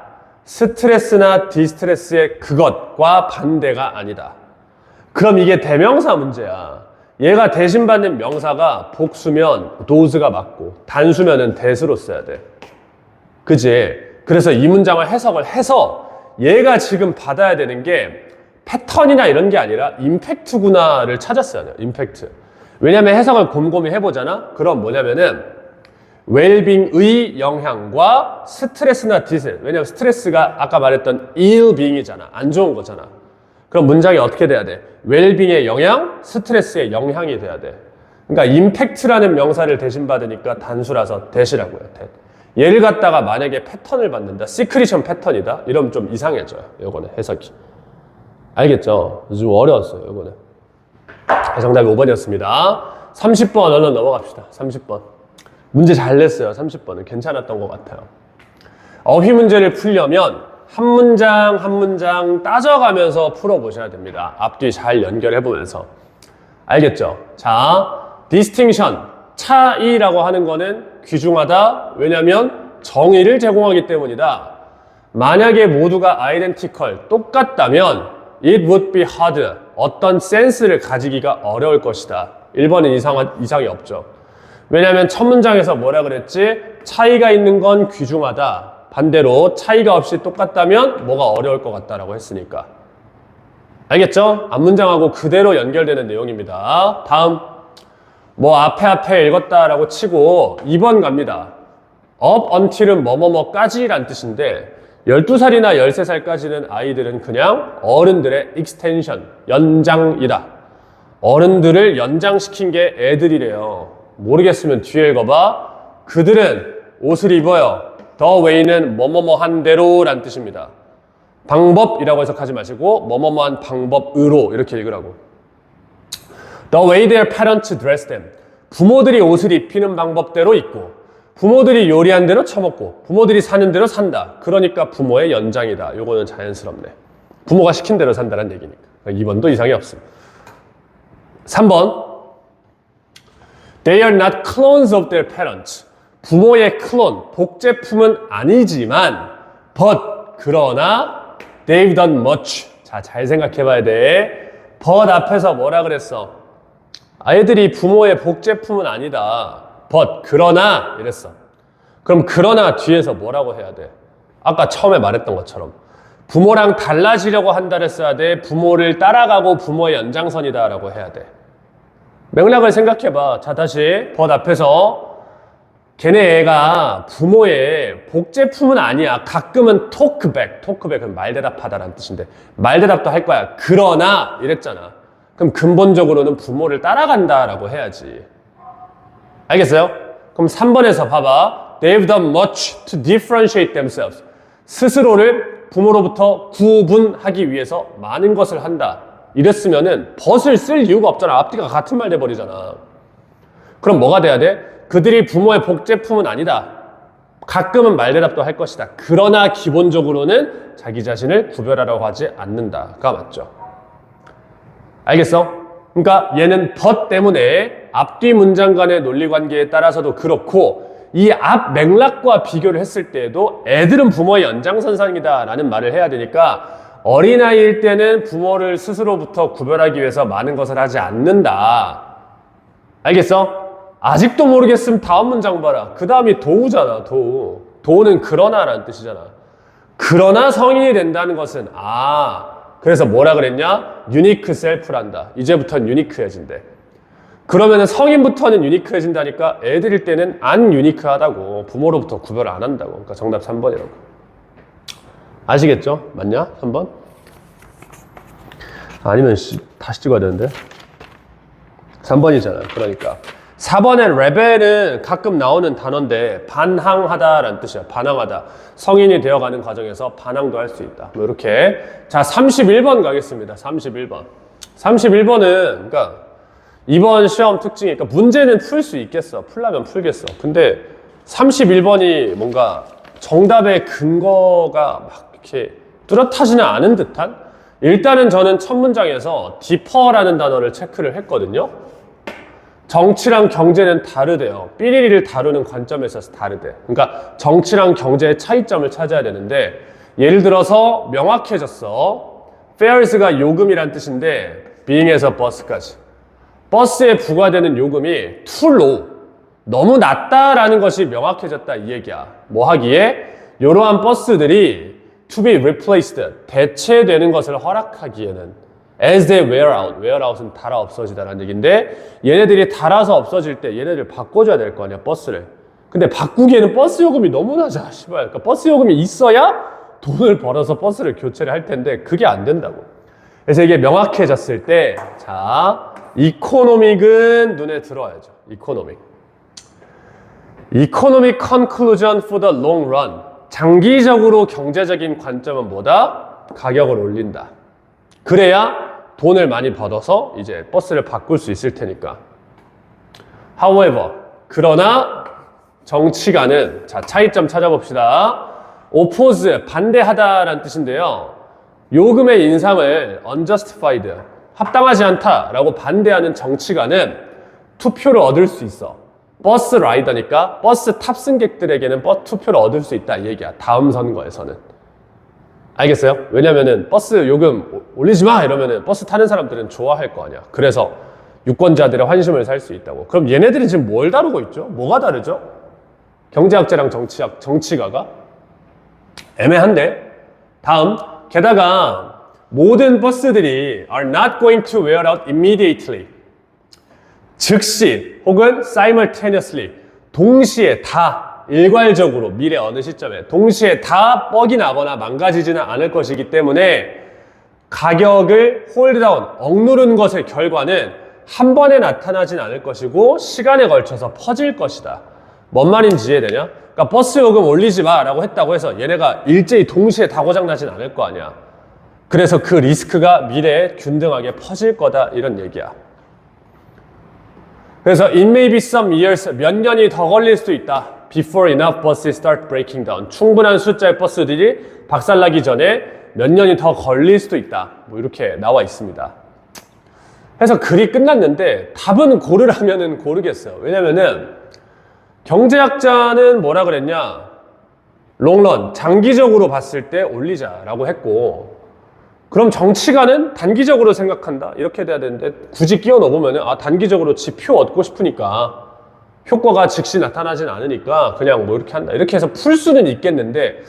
스트레스나 디스트레스의 그것과 반대가 아니다. 그럼 이게 대명사 문제야. 얘가 대신 받는 명사가 복수면 does가 맞고 단수면은 that으로 써야 돼. 그지? 그래서 이 문장을 해석을 해서 얘가 지금 받아야 되는 게 패턴이나 이런 게 아니라 임팩트구나를 찾았어야 돼요. 임팩트. 왜냐면 해석을 곰곰이 해보잖아. 그럼 뭐냐면은 웰빙의 영향과 스트레스나 디스. 왜냐면 스트레스가 아까 말했던 ill-being이잖아. 안 좋은 거잖아. 그럼 문장이 어떻게 돼야 돼? 웰빙의 영향, 스트레스의 영향이 돼야 돼. 그러니까 임팩트라는 명사를 대신 받으니까 단수라서 대시라고요. 얘를 갖다가 만약에 패턴을 받는다. 시크리션 패턴이다. 이러면 좀 이상해져요. 요거는 해석이. 알겠죠? 좀 어려웠어요. 요거는. 정답이 5번이었습니다. 30번 얼른 넘어갑시다. 30번. 문제 잘 냈어요. 30번은 괜찮았던 것 같아요. 어휘 문제를 풀려면 한 문장 한 문장 따져가면서 풀어보셔야 됩니다. 앞뒤 잘 연결해보면서. 알겠죠? 자, distinction, 차이라고 하는 거는 귀중하다. 왜냐면 정의를 제공하기 때문이다. 만약에 모두가 identical, 똑같다면 it would be hard, 어떤 센스를 가지기가 어려울 것이다. 1번은 이상이 없죠. 왜냐면 첫 문장에서 뭐라 그랬지? 차이가 있는 건 귀중하다. 반대로 차이가 없이 똑같다면 뭐가 어려울 것 같다라고 했으니까. 알겠죠? 앞문장하고 그대로 연결되는 내용입니다. 다음, 뭐 앞에 읽었다라고 치고 2번 갑니다. up until은 뭐뭐뭐까지 란 뜻인데 12살이나 13살까지는 아이들은 그냥 어른들의 extension, 연장이다. 어른들을 연장시킨 게 애들이래요. 모르겠으면 뒤에 읽어봐. 그들은 옷을 입어요. The way는 뭐뭐뭐한 대로 란 뜻입니다. 방법이라고 해석하지 마시고 뭐뭐뭐한 방법으로 이렇게 읽으라고. The way their parents dress them. 부모들이 옷을 입히는 방법대로 입고 부모들이 요리한 대로 처먹고 부모들이 사는 대로 산다. 그러니까 부모의 연장이다. 요거는 자연스럽네. 부모가 시킨 대로 산다는 얘기니까. 2번도 이상이 없습니다. 3번. They are not clones of their parents. 부모의 클론, 복제품은 아니지만 but, 그러나 they've done much. 자, 잘 생각해 봐야 돼. but 앞에서 뭐라 그랬어? 아이들이 부모의 복제품은 아니다. but, 그러나 이랬어. 그럼 그러나 뒤에서 뭐라고 해야 돼? 아까 처음에 말했던 것처럼 부모랑 달라지려고 한다 그랬어야 돼. 부모를 따라가고 부모의 연장선이다 라고 해야 돼. 맥락을 생각해 봐. 자, 다시 but 앞에서 걔네 애가 부모의 복제품은 아니야. 가끔은 토크백은 말대답하다라는 뜻인데 말대답도 할 거야. 그러나 이랬잖아. 그럼 근본적으로는 부모를 따라간다라고 해야지. 알겠어요? 그럼 3번에서 봐봐. They've done much to differentiate themselves. 스스로를 부모로부터 구분하기 위해서 많은 것을 한다. 이랬으면은 but을 쓸 이유가 없잖아. 앞뒤가 같은 말 돼버리잖아. 그럼 뭐가 돼야 돼? 그들이 부모의 복제품은 아니다. 가끔은 말대답도 할 것이다. 그러나 기본적으로는 자기 자신을 구별하라고 하지 않는다가 맞죠. 알겠어? 그러니까 얘는 but 때문에 앞뒤 문장 간의 논리관계에 따라서도 그렇고 이 앞 맥락과 비교를 했을 때에도 애들은 부모의 연장선상이다 라는 말을 해야 되니까 어린아이일 때는 부모를 스스로부터 구별하기 위해서 많은 것을 하지 않는다. 알겠어? 아직도 모르겠으면 다음 문장 봐라. 그 다음이 도우잖아. 도우는 그러나라는 뜻이잖아. 그러나 성인이 된다는 것은 그래서 뭐라 그랬냐? 유니크 셀프란다. 이제부터는 유니크해진대. 그러면은 성인부터는 유니크해진다니까 애들일 때는 안 유니크하다고. 부모로부터 구별을 안 한다고. 그러니까 정답 3번이라고. 아시겠죠? 맞냐? 3번? 아니면 다시 찍어야 되는데. 3번이잖아. 그러니까 4번의 레벨은 가끔 나오는 단어인데 반항하다라는 뜻이야. 반항하다. 성인이 되어가는 과정에서 반항도 할 수 있다. 뭐 이렇게. 자, 31번 가겠습니다. 31번. 31번은 그러니까 이번 시험 특징이 그러니까 문제는 풀 수 있겠어. 풀려면 풀겠어. 근데 31번이 뭔가 정답의 근거가 막 이렇게 뚜렷하지는 않은 듯한? 일단은 저는 첫 문장에서 deeper라는 단어를 체크를 했거든요. 정치랑 경제는 다르대요. 삐리리를 다루는 관점에서 다르대. 그러니까 정치랑 경제의 차이점을 찾아야 되는데 예를 들어서 명확해졌어. fares가 요금이란 뜻인데 being에서 bus까지. 버스에 부과되는 요금이 too low, 너무 낮다라는 것이 명확해졌다 이 얘기야. 뭐 하기에? 이러한 버스들이 to be replaced, 대체되는 것을 허락하기에는 as they wear out, wear out은 닳아 없어지다라는 얘기인데 얘네들이 닳아서 없어질 때 얘네들 바꿔줘야 될 거 아니야, 버스를. 근데 바꾸기에는 버스 요금이 너무 낮아, 씨발. 그러니까 버스 요금이 있어야 돈을 벌어서 버스를 교체를 할 텐데 그게 안 된다고. 그래서 이게 명확해졌을 때, 자, 이코노믹은 눈에 들어야죠. 이코노믹. Economic conclusion for the long run. 장기적으로 경제적인 관점은 뭐다? 가격을 올린다. 그래야 돈을 많이 벌어서 이제 버스를 바꿀 수 있을 테니까. However, 그러나 정치가는, 자, 차이점 찾아봅시다. oppose, 반대하다라는 뜻인데요. 요금의 인상을 unjustified, 합당하지 않다라고 반대하는 정치가는 투표를 얻을 수 있어. 버스 라이더니까 버스 탑승객들에게는 투표를 얻을 수 있다 이 얘기야. 다음 선거에서는. 알겠어요? 왜냐면은 버스 요금 올리지 마 이러면은 버스 타는 사람들은 좋아할 거 아니야. 그래서 유권자들의 환심을 살 수 있다고. 그럼 얘네들이 지금 뭘 다루고 있죠? 뭐가 다르죠? 경제학자랑 정치가가? 애매한데? 다음. 게다가 모든 버스들이 are not going to wear out immediately. 즉시 혹은 simultaneously 동시에 다 일괄적으로 미래 어느 시점에 동시에 다 뻑이 나거나 망가지지는 않을 것이기 때문에 가격을 홀드다운 억누른 것의 결과는 한 번에 나타나진 않을 것이고 시간에 걸쳐서 퍼질 것이다. 뭔 말인지 이해되냐? 그러니까 버스 요금 올리지 마 라고 했다고 해서 얘네가 일제히 동시에 다 고장나진 않을 거 아니야. 그래서 그 리스크가 미래에 균등하게 퍼질 거다 이런 얘기야. 그래서 it may be some years, 몇 년이 더 걸릴 수도 있다. Before enough buses start breaking down. 충분한 숫자의 버스들이 박살나기 전에 몇 년이 더 걸릴 수도 있다. 뭐 이렇게 나와 있습니다. 그래서 글이 끝났는데 답은 고르라면은 고르겠어요. 왜냐면은 경제학자는 뭐라 그랬냐? 롱런, 장기적으로 봤을 때 올리자라고 했고 그럼 정치가는 단기적으로 생각한다? 이렇게 돼야 되는데 굳이 끼워 넣어보면 단기적으로 지 표 얻고 싶으니까 효과가 즉시 나타나진 않으니까 그냥 뭐 이렇게 한다. 이렇게 해서 풀 수는 있겠는데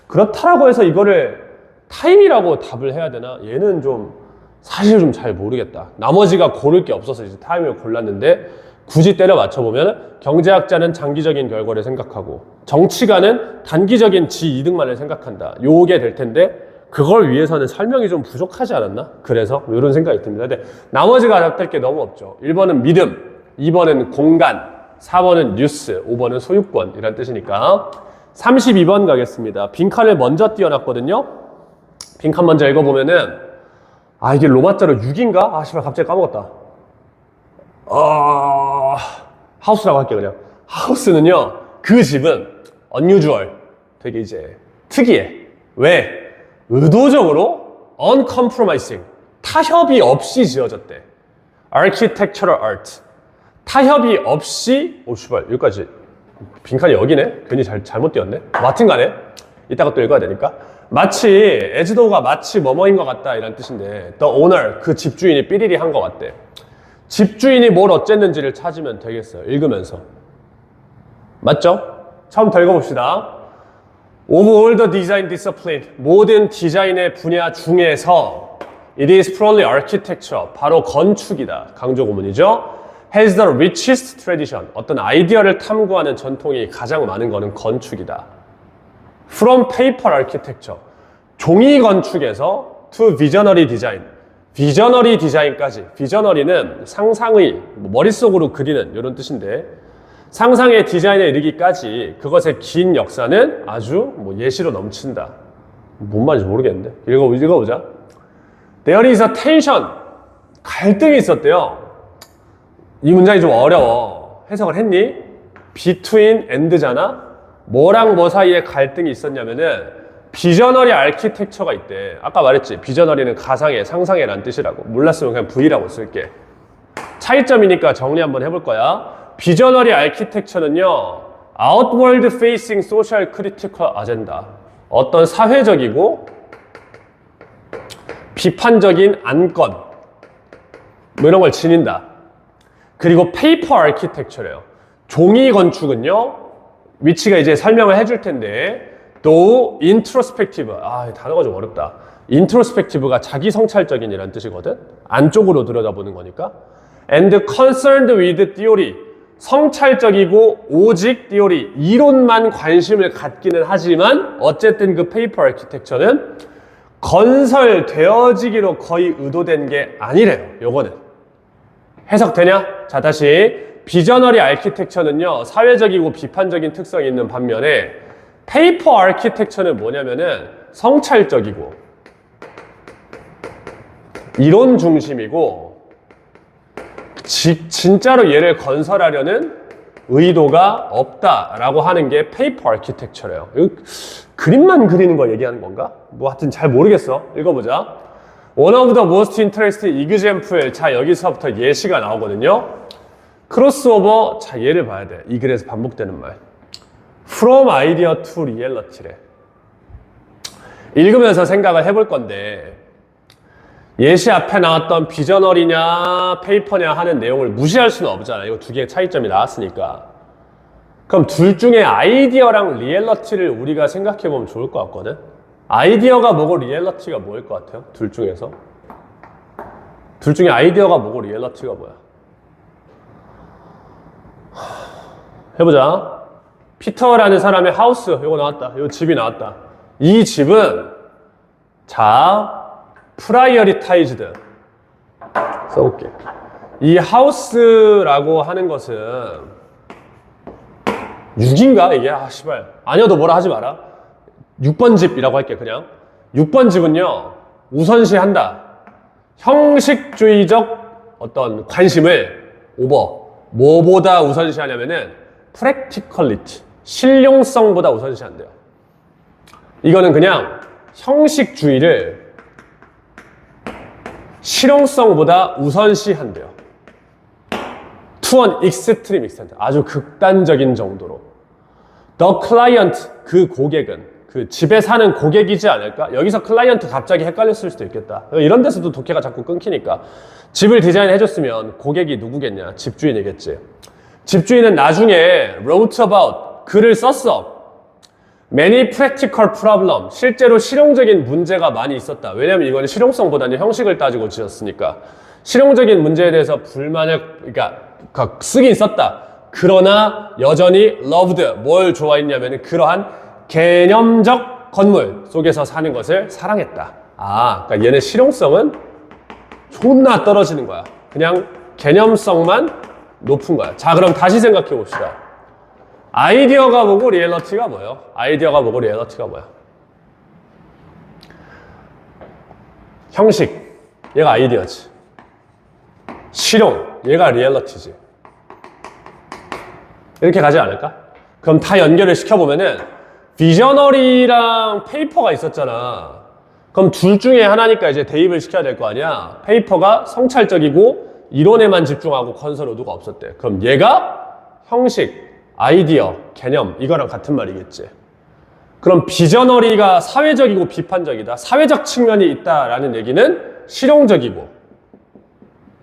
그렇다라고 해서 이거를 타임이라고 답을 해야 되나? 얘는 좀 사실 좀 잘 모르겠다. 나머지가 고를 게 없어서 이제 타임을 골랐는데 굳이 때려 맞춰보면 경제학자는 장기적인 결과를 생각하고 정치가는 단기적인 지 이득만을 생각한다. 요게 될 텐데 그걸 위해서는 설명이 좀 부족하지 않았나? 그래서 이런 생각이 듭니다. 근데 나머지가 답될 게 너무 없죠. 1번은 믿음, 2번은 공간, 4번은 뉴스, 5번은 소유권 이란 뜻이니까 32번 가겠습니다. 빈칸을 먼저 띄워놨거든요. 빈칸 먼저 읽어보면은 이게 로마자로 6인가? 씨발 갑자기 까먹었다. 하우스라고 할게요 그냥. 하우스는요 그 집은 unusual, 되게 이제 특이해. 왜? 의도적으로 uncompromising, 타협이 없이 지어졌대. architectural art, 타협이 없이 씨발 여기까지 빈칸이 여기네? 괜히 잘못 띄웠네? 하여튼 간에 이따가 또 읽어야 되니까 마치 애지도가 마치 뭐뭐인 것 같다 이란 뜻인데 the owner, 그 집주인이 삐리리 한 것 같대. 집주인이 뭘 어쨌는지를 찾으면 되겠어요. 읽으면서. 맞죠? 처음부터 읽어봅시다. Of all the design discipline, 모든 디자인의 분야 중에서 it is probably architecture, 바로 건축이다. 강조 구문이죠. has the richest tradition, 어떤 아이디어를 탐구하는 전통이 가장 많은 거는 건축이다. From paper architecture, 종이 건축에서 to visionary design, 비저너리 디자인까지. 비저너리는 상상의, 머릿속으로 그리는 이런 뜻인데 상상의 디자인에 이르기까지 그것의 긴 역사는 아주 예시로 넘친다. 뭔 말인지 모르겠는데 읽어보자. There is a tension, 갈등이 있었대요. 이 문장이 좀 어려워. 해석을 했니? between and잖아. 뭐랑 뭐 사이에 갈등이 있었냐면은 비저너리 아키텍처가 있대. 아까 말했지. 비저너리는 가상의, 상상의 란 뜻이라고. 몰랐으면 그냥 V라고 쓸게. 차이점이니까 정리 한번 해볼 거야. 비저너리 아키텍처는요, outward facing social critical agenda. 어떤 사회적이고 비판적인 안건, 뭐 이런 걸 지닌다. 그리고 페이퍼 아키텍처래요. 종이 건축은요, 위치가 이제 설명을 해줄 텐데, 또 introspective, 단어가 좀 어렵다. introspective가 자기 성찰적인 이란 뜻이거든. 안쪽으로 들여다보는 거니까. and concerned with theory, 성찰적이고 오직 theory, 이론만 관심을 갖기는 하지만 어쨌든 그 페이퍼 아키텍처는 건설되어지기로 거의 의도된 게 아니래요. 요거는 해석되냐? 자, 다시 비저너리 아키텍처는요 사회적이고 비판적인 특성이 있는 반면에 페이퍼 아키텍처는 뭐냐면은 성찰적이고 이론 중심이고 진짜로 얘를 건설하려는 의도가 없다라고 하는 게 페이퍼 아키텍처래요. 그림만 그리는 거 얘기하는 건가? 뭐 하여튼 잘 모르겠어. 읽어보자. One of the most interesting example. 자, 여기서부터 예시가 나오거든요. 크로스오버. 자, 얘를 봐야 돼. 이 글에서 반복되는 말. From idea to reality래. 읽으면서 생각을 해볼 건데 예시 앞에 나왔던 비저널이냐 페이퍼냐 하는 내용을 무시할 수는 없잖아. 이거 두 개의 차이점이 나왔으니까. 그럼 둘 중에 아이디어랑 리얼리티를 우리가 생각해보면 좋을 것 같거든. 아이디어가 뭐고 리얼리티가 뭐일 것 같아요? 둘 중에서. 둘 중에 아이디어가 뭐고 리얼리티가 뭐야? 해보자. 피터라는 사람의 하우스, 요거 나왔다. 요 집이 나왔다. 이 집은 자 프라이어리타이즈드 써볼게. 이 하우스라고 하는 것은 6인가 이게? 아 씨발 아니어도 뭐라 하지 마라. 6번 집이라고 할게. 그냥 6번 집은요 우선시한다. 형식주의적 어떤 관심을 오버 뭐보다 우선시하냐면은 practicality 실용성보다 우선시한대요. 이거는 그냥 형식주의를 실용성보다 우선시한대요. To an extreme extent. 아주 극단적인 정도로. The client, 그 고객은, 그 집에 사는 고객이지 않을까? 여기서 클라이언트 갑자기 헷갈렸을 수도 있겠다. 이런 데서도 독해가 자꾸 끊기니까. 집을 디자인해줬으면 고객이 누구겠냐? 집주인이겠지. 집주인은 나중에 wrote about, 글을 썼어. Many practical problem, 실제로 실용적인 문제가 많이 있었다. 왜냐면 이거는 실용성보다는 형식을 따지고 지었으니까. 실용적인 문제에 대해서 불만을, 그러니까 쓰긴 썼다. 그러나 여전히 loved, 뭘 좋아했냐면 그러한 개념적 건물 속에서 사는 것을 사랑했다. 아, 그러니까 얘네 실용성은 존나 떨어지는 거야. 그냥 개념성만 높은 거야. 자, 그럼 다시 생각해 봅시다. 아이디어가 뭐고 리얼리티가 뭐예요? 아이디어가 뭐고 리얼리티가 뭐야? 형식, 얘가 아이디어지. 실용, 얘가 리얼리티지. 이렇게 가지 않을까? 그럼 다 연결을 시켜보면은 비저너리랑 페이퍼가 있었잖아. 그럼 둘 중에 하나니까 이제 대입을 시켜야 될 거 아니야. 페이퍼가 성찰적이고 이론에만 집중하고 건설 의도가 없었대. 그럼 얘가 형식, 아이디어, 개념 이거랑 같은 말이겠지. 그럼 비저너리가 사회적이고 비판적이다. 사회적 측면이 있다라는 얘기는 실용적이고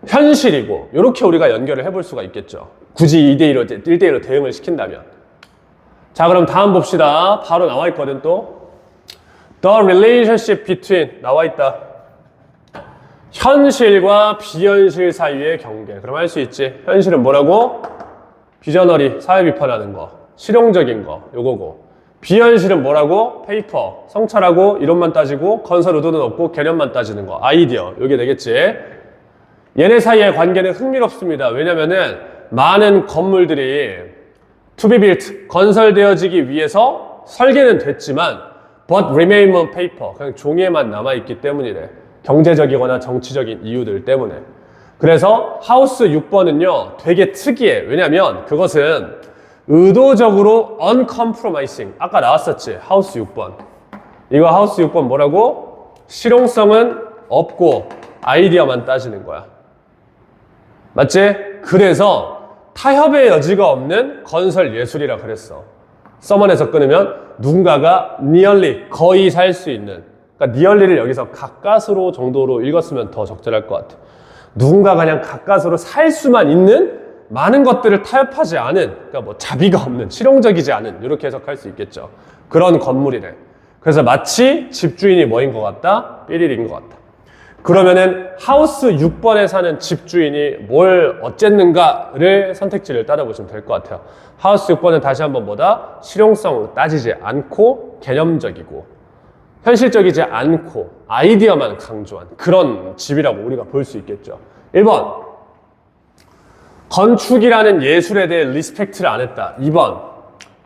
현실이고 이렇게 우리가 연결을 해볼 수가 있겠죠. 굳이 2대1로, 1대1로 대응을 시킨다면. 자, 그럼 다음 봅시다. 바로 나와 있거든 또. The relationship between 나와 있다. 현실과 비현실 사이의 경계. 그럼 할 수 있지. 현실은 뭐라고? 비저너리, 사회 비판하는 거. 실용적인 거. 요거고. 비현실은 뭐라고? 페이퍼. 성찰하고 이론만 따지고 건설 의도는 없고 개념만 따지는 거. 아이디어. 요게 되겠지. 얘네 사이의 관계는 흥미롭습니다. 왜냐면은 많은 건물들이 to be built, 건설되어지기 위해서 설계는 됐지만 but remain on paper, 그냥 종이에만 남아있기 때문이래. 경제적이거나 정치적인 이유들 때문에. 그래서 하우스 6번은요 되게 특이해. 왜냐면 그것은 의도적으로 uncompromising, 아까 나왔었지 하우스 6번. 이거 하우스 6번 뭐라고? 실용성은 없고 아이디어만 따지는 거야. 맞지? 그래서 타협의 여지가 없는 건설 예술이라 그랬어. 서먼에서 끊으면 누군가가 nearly, 거의 살 수 있는, 그러니까 nearly를 여기서 가까스로 정도로 읽었으면 더 적절할 것 같아. 누군가가 그냥 가까스로 살 수만 있는 많은 것들을 타협하지 않은, 그러니까 뭐 자비가 없는, 실용적이지 않은, 이렇게 해석할 수 있겠죠. 그런 건물이래. 그래서 마치 집주인이 뭐인 것 같다? 삐리린 것 같다. 그러면은 하우스 6번에 사는 집주인이 뭘 어쨌는가를 선택지를 따라보시면 될 것 같아요. 하우스 6번은 다시 한번 뭐다? 실용성 따지지 않고 개념적이고 현실적이지 않고 아이디어만 강조한 그런 집이라고 우리가 볼 수 있겠죠. 1번, 건축이라는 예술에 대해 리스펙트를 안 했다. 2번,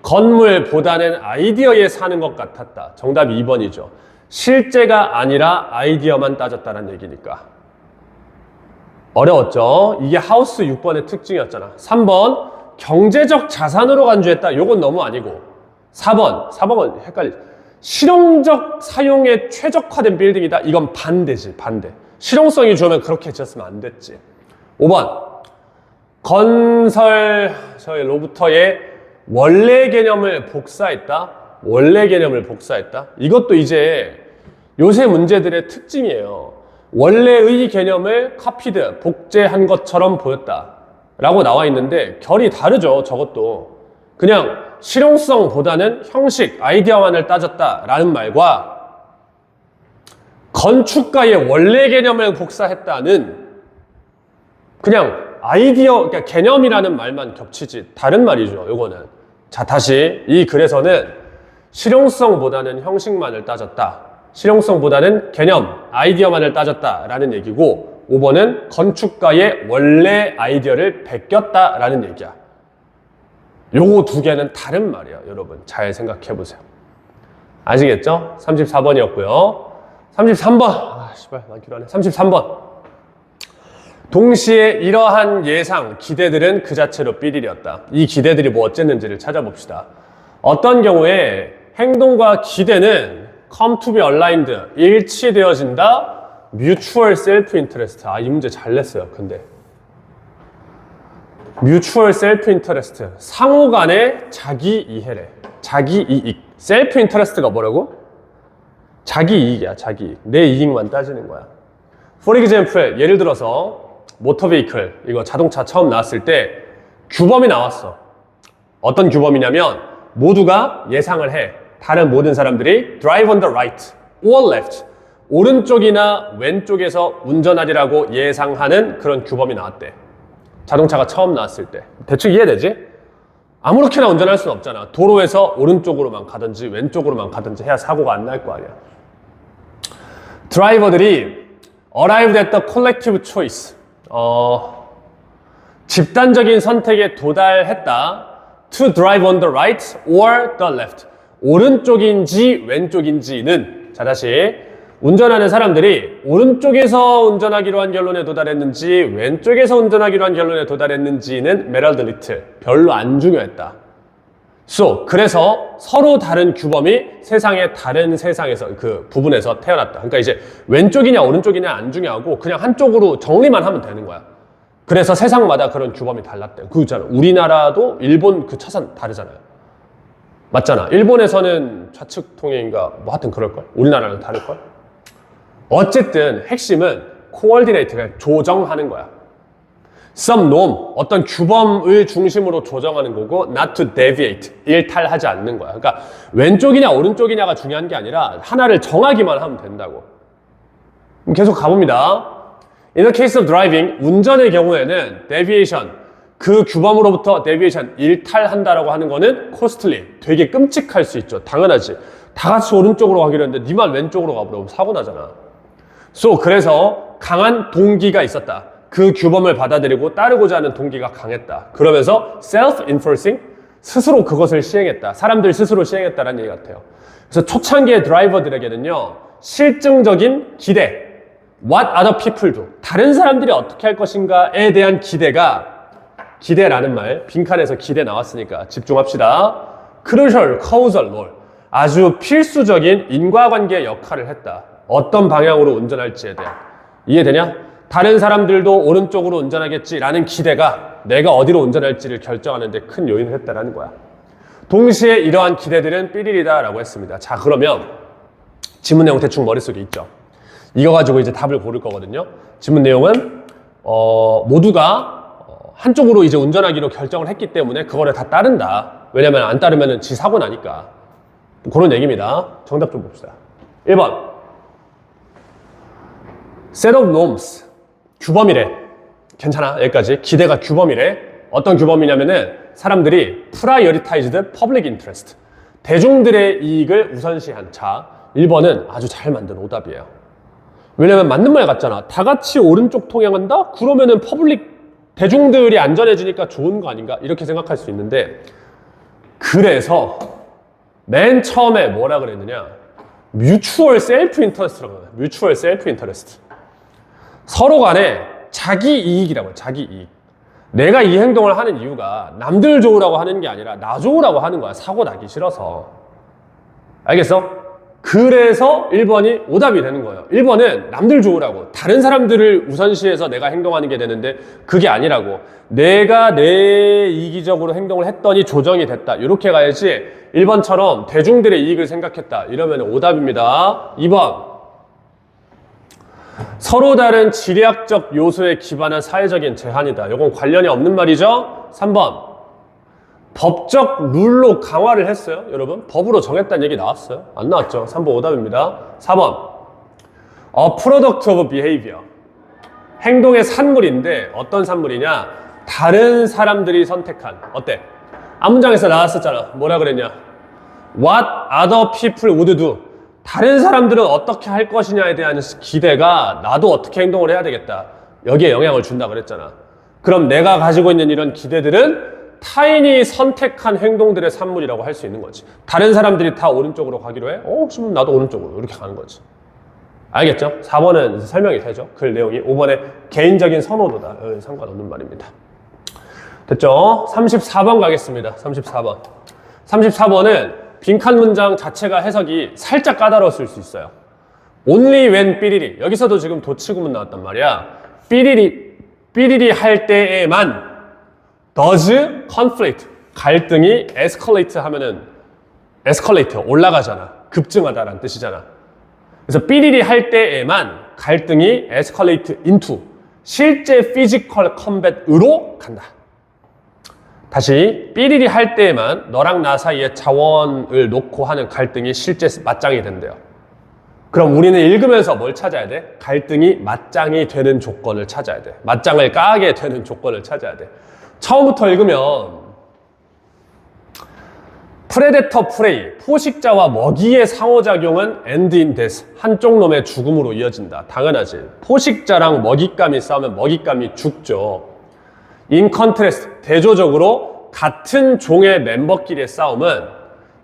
건물보다는 아이디어에 사는 것 같았다. 정답이 2번이죠. 실제가 아니라 아이디어만 따졌다는 얘기니까. 어려웠죠? 이게 하우스 6번의 특징이었잖아. 3번, 경제적 자산으로 간주했다. 요건 너무 아니고. 4번은 헷갈리지. 실용적 사용에 최적화된 빌딩이다. 이건 반대지, 반대. 실용성이 좋으면 그렇게 지었으면 안 됐지. 5번, 건설로부터의 원래 개념을 복사했다. 원래 개념을 복사했다. 이것도 이제 요새 문제들의 특징이에요. 원래의 개념을 카피드, 복제한 것처럼 보였다 라고 나와 있는데 결이 다르죠. 저것도 그냥 실용성보다는 형식, 아이디어만을 따졌다 라는 말과 건축가의 원래 개념을 복사했다는 그냥 아이디어, 그러니까 개념이라는 말만 겹치지 다른 말이죠. 요거는. 자, 다시 이 글에서는 실용성보다는 형식만을 따졌다. 실용성보다는 개념, 아이디어만을 따졌다라는 얘기고 5번은 건축가의 원래 아이디어를 베꼈다라는 얘기야. 요거 두 개는 다른 말이야. 여러분 잘 생각해 보세요. 아시겠죠? 34번이었고요. 33번. 씨발 많기로 하네. 33번. 동시에 이러한 예상, 기대들은 그 자체로 삐리렸다. 이 기대들이 뭐 어쨌는지를 찾아봅시다. 어떤 경우에 행동과 기대는 come to be aligned, 일치되어진다. mutual self-interest. 이 문제 잘 냈어요. 근데 mutual self-interest. 상호 간의 자기 이해래. 자기 이익. self-interest가 뭐라고? 자기 이익이야. 자기 이익. 내 이익만 따지는 거야. For example, 예를 들어서 모터 베이클, 이거 자동차 처음 나왔을 때 규범이 나왔어. 어떤 규범이냐면 모두가 예상을 해. 다른 모든 사람들이 drive on the right or left, 오른쪽이나 왼쪽에서 운전하리라고 예상하는 그런 규범이 나왔대. 자동차가 처음 나왔을 때. 대충 이해되지? 아무렇게나 운전할 수는 없잖아. 도로에서 오른쪽으로만 가든지 왼쪽으로만 가든지 해야 사고가 안 날 거 아니야. 드라이버들이 arrived at the collective choice, 집단적인 선택에 도달했다. To drive on the right or the left. 오른쪽인지 왼쪽인지는, 자 다시, 운전하는 사람들이 오른쪽에서 운전하기로 한 결론에 도달했는지 왼쪽에서 운전하기로 한 결론에 도달했는지는 mattered little, 별로 안 중요했다. 그래서 서로 다른 규범이 세상의 다른 세상에서 그 부분에서 태어났다. 그러니까 이제 왼쪽이냐 오른쪽이냐 안 중요하고 그냥 한쪽으로 정리만 하면 되는 거야. 그래서 세상마다 그런 규범이 달랐대. 그 있잖아. 우리나라도 일본 그 차선 다르잖아요. 맞잖아. 일본에서는 좌측 통행인가 뭐 하여튼 그럴걸. 우리나라는 다를걸. 어쨌든 핵심은 코어디네이트가 조정하는 거야. some norm, 어떤 규범을 중심으로 조정하는 거고 not to deviate, 일탈하지 않는 거야. 그러니까 왼쪽이냐 오른쪽이냐가 중요한 게 아니라 하나를 정하기만 하면 된다고. 계속 가봅니다. In the case of driving, 운전의 경우에는 deviation, 그 규범으로부터 deviation, 일탈한다라고 하는 거는 costly, 되게 끔찍할 수 있죠. 당연하지. 다 같이 오른쪽으로 가기로 했는데 니만 왼쪽으로 가버리면 사고 나잖아. 그래서 강한 동기가 있었다. 그 규범을 받아들이고 따르고자 하는 동기가 강했다. 그러면서 self-enforcing, 스스로 그것을 시행했다. 사람들 스스로 시행했다라는 얘기 같아요. 그래서 초창기의 드라이버들에게는요, 실증적인 기대, what other people do, 다른 사람들이 어떻게 할 것인가에 대한 기대라는 말, 빈칸에서 기대 나왔으니까 집중합시다. crucial causal role, 아주 필수적인 인과관계 역할을 했다. 어떤 방향으로 운전할지에 대한. 이해되냐? 다른 사람들도 오른쪽으로 운전하겠지라는 기대가 내가 어디로 운전할지를 결정하는 데 큰 요인을 했다라는 거야. 동시에 이러한 기대들은 삐리리다라고 했습니다. 자, 그러면 지문 내용 대충 머릿속에 있죠. 이거 가지고 이제 답을 고를 거거든요. 지문 내용은 모두가 한쪽으로 이제 운전하기로 결정을 했기 때문에 그거를 다 따른다. 왜냐면 안 따르면 지 사고 나니까. 그런 얘기입니다. 정답 좀 봅시다. 1번. set of norms. 규범이래. 괜찮아. 여기까지. 기대가 규범이래. 어떤 규범이냐면은 사람들이 prioritized public interest. 대중들의 이익을 우선시한. 자, 1번은 아주 잘 만든 오답이에요. 왜냐면 맞는 말 같잖아. 다 같이 오른쪽 통행한다? 그러면은 대중들이 안전해지니까 좋은 거 아닌가? 이렇게 생각할 수 있는데, 그래서 맨 처음에 뭐라 그랬느냐? 뮤추얼 셀프 인터레스트라고 해요. 뮤추얼 셀프 인터레스트. 서로 간에 자기 이익이라고 해요. 자기 이익. 내가 이 행동을 하는 이유가 남들 좋으라고 하는 게 아니라 나 좋으라고 하는 거야. 사고 나기 싫어서. 알겠어? 그래서 1번이 오답이 되는 거예요. 1번은 남들 좋으라고 다른 사람들을 우선시해서 내가 행동하는 게 되는데 그게 아니라고 내가 내 이기적으로 행동을 했더니 조정이 됐다. 이렇게 가야지 1번처럼 대중들의 이익을 생각했다. 이러면 오답입니다. 2번 서로 다른 지리학적 요소에 기반한 사회적인 제한이다. 이건 관련이 없는 말이죠. 3번 법적 룰로 강화를 했어요. 여러분 법으로 정했다는 얘기 나왔어요? 안 나왔죠? 3번 오답입니다. 4번 A product of behavior 행동의 산물인데 어떤 산물이냐? 다른 사람들이 선택한 어때? 앞문장에서 나왔었잖아. 뭐라 그랬냐? What other people would do 다른 사람들은 어떻게 할 것이냐에 대한 기대가 나도 어떻게 행동을 해야 되겠다. 여기에 영향을 준다 그랬잖아. 그럼 내가 가지고 있는 이런 기대들은 타인이 선택한 행동들의 산물이라고 할 수 있는 거지. 다른 사람들이 다 오른쪽으로 가기로 해? 그럼 나도 오른쪽으로 이렇게 가는 거지. 알겠죠? 4번은 설명이 되죠. 글 내용이. 5번에 개인적인 선호도다. 상관없는 말입니다. 됐죠? 34번 가겠습니다. 34번. 34번은 빈칸 문장 자체가 해석이 살짝 까다로웠을 수 있어요. Only when 삐리리. 여기서도 지금 도치구문 나왔단 말이야. 삐리리 할 때에만 does conflict. 갈등이 escalate 하면은 escalate 올라가잖아. 급증하다라는 뜻이잖아. 그래서 삐리리 할 때에만 갈등이 escalate into 실제 physical combat으로 간다. 다시 삐리리 할 때에만 너랑 나 사이에 자원을 놓고 하는 갈등이 실제 맞짱이 된대요. 그럼 우리는 읽으면서 뭘 찾아야 돼? 갈등이 맞짱이 되는 조건을 찾아야 돼. 맞짱을 까게 되는 조건을 찾아야 돼. 처음부터 읽으면 프레데터 프레이, 포식자와 먹이의 상호작용은 end in death, 한쪽 놈의 죽음으로 이어진다. 당연하지. 포식자랑 먹잇감이 싸우면 먹잇감이 죽죠. In contrast, 대조적으로 같은 종의 멤버끼리의 싸움은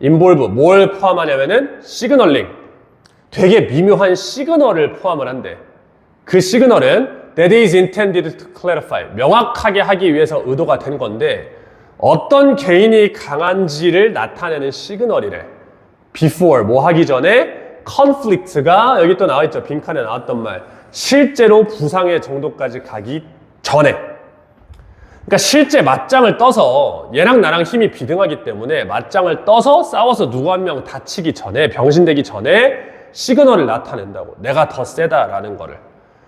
involve, 뭘 포함하냐면은 시그널링, 되게 미묘한 시그널을 포함을 한대. 그 시그널은 that is intended to clarify, 명확하게 하기 위해서 의도가 된 건데 어떤 개인이 강한지를 나타내는 시그널이래. before, 뭐 하기 전에 conflict가 여기 또 나와있죠. 빈칸에 나왔던 말. 실제로 부상의 정도까지 가기 전에. 그러니까 실제 맞짱을 떠서 얘랑 나랑 힘이 비등하기 때문에 맞짱을 떠서 싸워서 누구 한 명 다치기 전에, 병신되기 전에 시그널을 나타낸다고. 내가 더 세다라는 거를.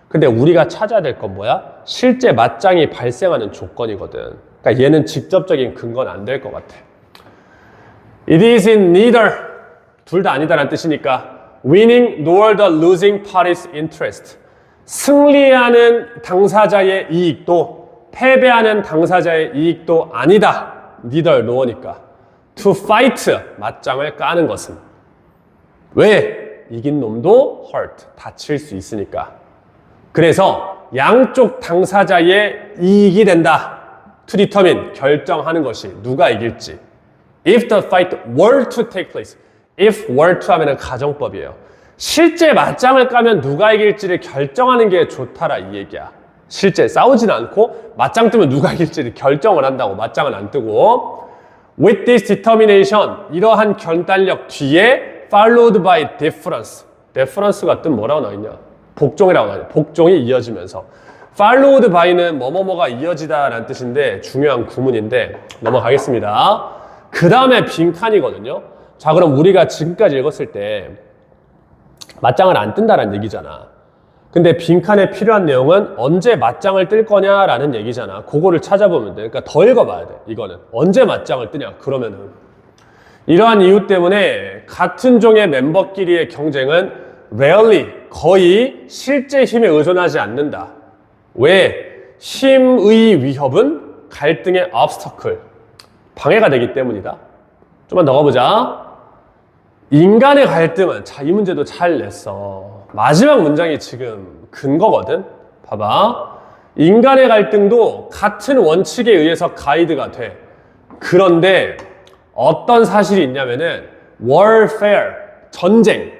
근데 우리가 찾아야 될 건 뭐야? 실제 맞짱이 발생하는 조건이거든. 그러니까 얘는 직접적인 근거는 안 될 것 같아. It is in neither, 둘 다 아니다라는 뜻이니까 winning nor the losing party's interest. 승리하는 당사자의 이익도 패배하는 당사자의 이익도 아니다. neither nor니까. to fight, 맞짱을 까는 것은. 왜? 이긴 놈도 hurt, 다칠 수 있으니까. 그래서 양쪽 당사자의 이익이 된다. to determine, 결정하는 것이 누가 이길지. If the fight were to take place. If were to 하면 가정법이에요. 실제 맞짱을 까면 누가 이길지를 결정하는 게 좋다라 이 얘기야. 실제 싸우진 않고 맞짱 뜨면 누가 이길지를 결정을 한다고. 맞짱은 안 뜨고. With this determination, 이러한 결단력 뒤에 followed by difference. difference가 뜻 뭐라고 나와있냐? 복종이라고 나와있냐? 복종이 이어지면서. followed by는 뭐뭐뭐가 이어지다라는 뜻인데 중요한 구문인데 넘어가겠습니다. 그 다음에 빈칸이거든요. 자, 그럼 우리가 지금까지 읽었을 때 맞짱을 안 뜬다라는 얘기잖아. 근데 빈칸에 필요한 내용은 언제 맞짱을 뜰 거냐라는 얘기잖아. 그거를 찾아보면 돼. 그러니까 더 읽어봐야 돼. 이거는 언제 맞짱을 뜨냐 그러면은 이러한 이유 때문에 같은 종의 멤버끼리의 경쟁은 rarely, 거의 실제 힘에 의존하지 않는다. 왜? 힘의 위협은 갈등의 obstacle, 방해가 되기 때문이다. 좀만 더 가보자. 인간의 갈등은, 자, 이 문제도 잘 냈어. 마지막 문장이 지금 근거거든. 봐봐. 인간의 갈등도 같은 원칙에 의해서 가이드가 돼. 그런데 어떤 사실이 있냐면은 warfare, 전쟁,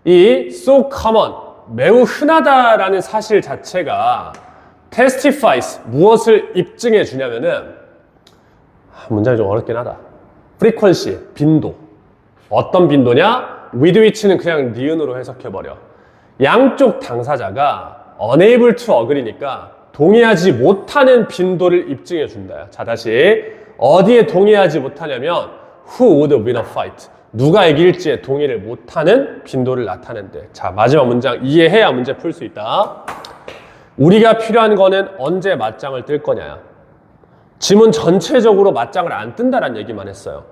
이 so common, 매우 흔하다라는 사실 자체가 testifies, 무엇을 입증해 주냐면은, 문장이 좀 어렵긴 하다. frequency, 빈도. 어떤 빈도냐? with which는 그냥 니은으로 해석해버려. 양쪽 당사자가 unable to agree니까 동의하지 못하는 빈도를 입증해 준다. 자, 다시 어디에 동의하지 못하냐면 who would win a fight, 누가 이길지에 동의를 못하는 빈도를 나타낸대. 자, 마지막 문장 이해해야 문제 풀 수 있다. 우리가 필요한 거는 언제 맞짱을 뜰 거냐. 지문 전체적으로 맞짱을 안 뜬다라는 얘기만 했어요.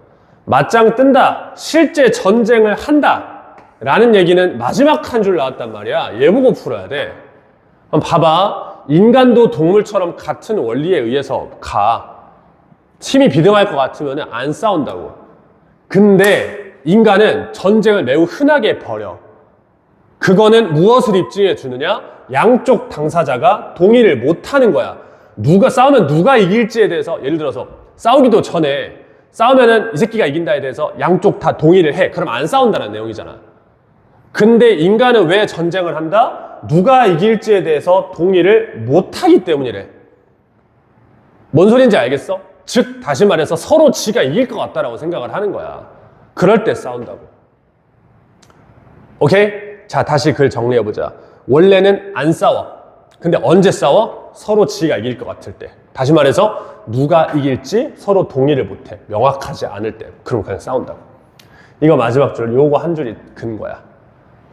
맞짱 뜬다, 실제 전쟁을 한다 라는 얘기는 마지막 한 줄 나왔단 말이야. 얘 보고 풀어야 돼. 그럼 봐봐. 인간도 동물처럼 같은 원리에 의해서 힘이 비등할 것 같으면 안 싸운다고. 근데 인간은 전쟁을 매우 흔하게 벌여. 그거는 무엇을 입증해 주느냐? 양쪽 당사자가 동의를 못하는 거야. 싸우면 누가 이길지에 대해서, 예를 들어서 싸우기도 전에 싸우면은 이 새끼가 이긴다에 대해서 양쪽 다 동의를 해. 그럼 안 싸운다는 내용이잖아. 근데 인간은 왜 전쟁을 한다? 누가 이길지에 대해서 동의를 못하기 때문이래. 뭔 소린지 알겠어? 즉 다시 말해서 서로 지가 이길 것 같다라고 생각을 하는 거야. 그럴 때 싸운다고. 오케이? 자, 다시 글 정리해보자. 원래는 안 싸워. 근데 언제 싸워? 서로 지가 이길 것 같을 때. 다시 말해서 누가 이길지 서로 동의를 못해. 명확하지 않을 때. 그럼 그냥 싸운다고. 이거 마지막 줄, 요거 한 줄이 근거야.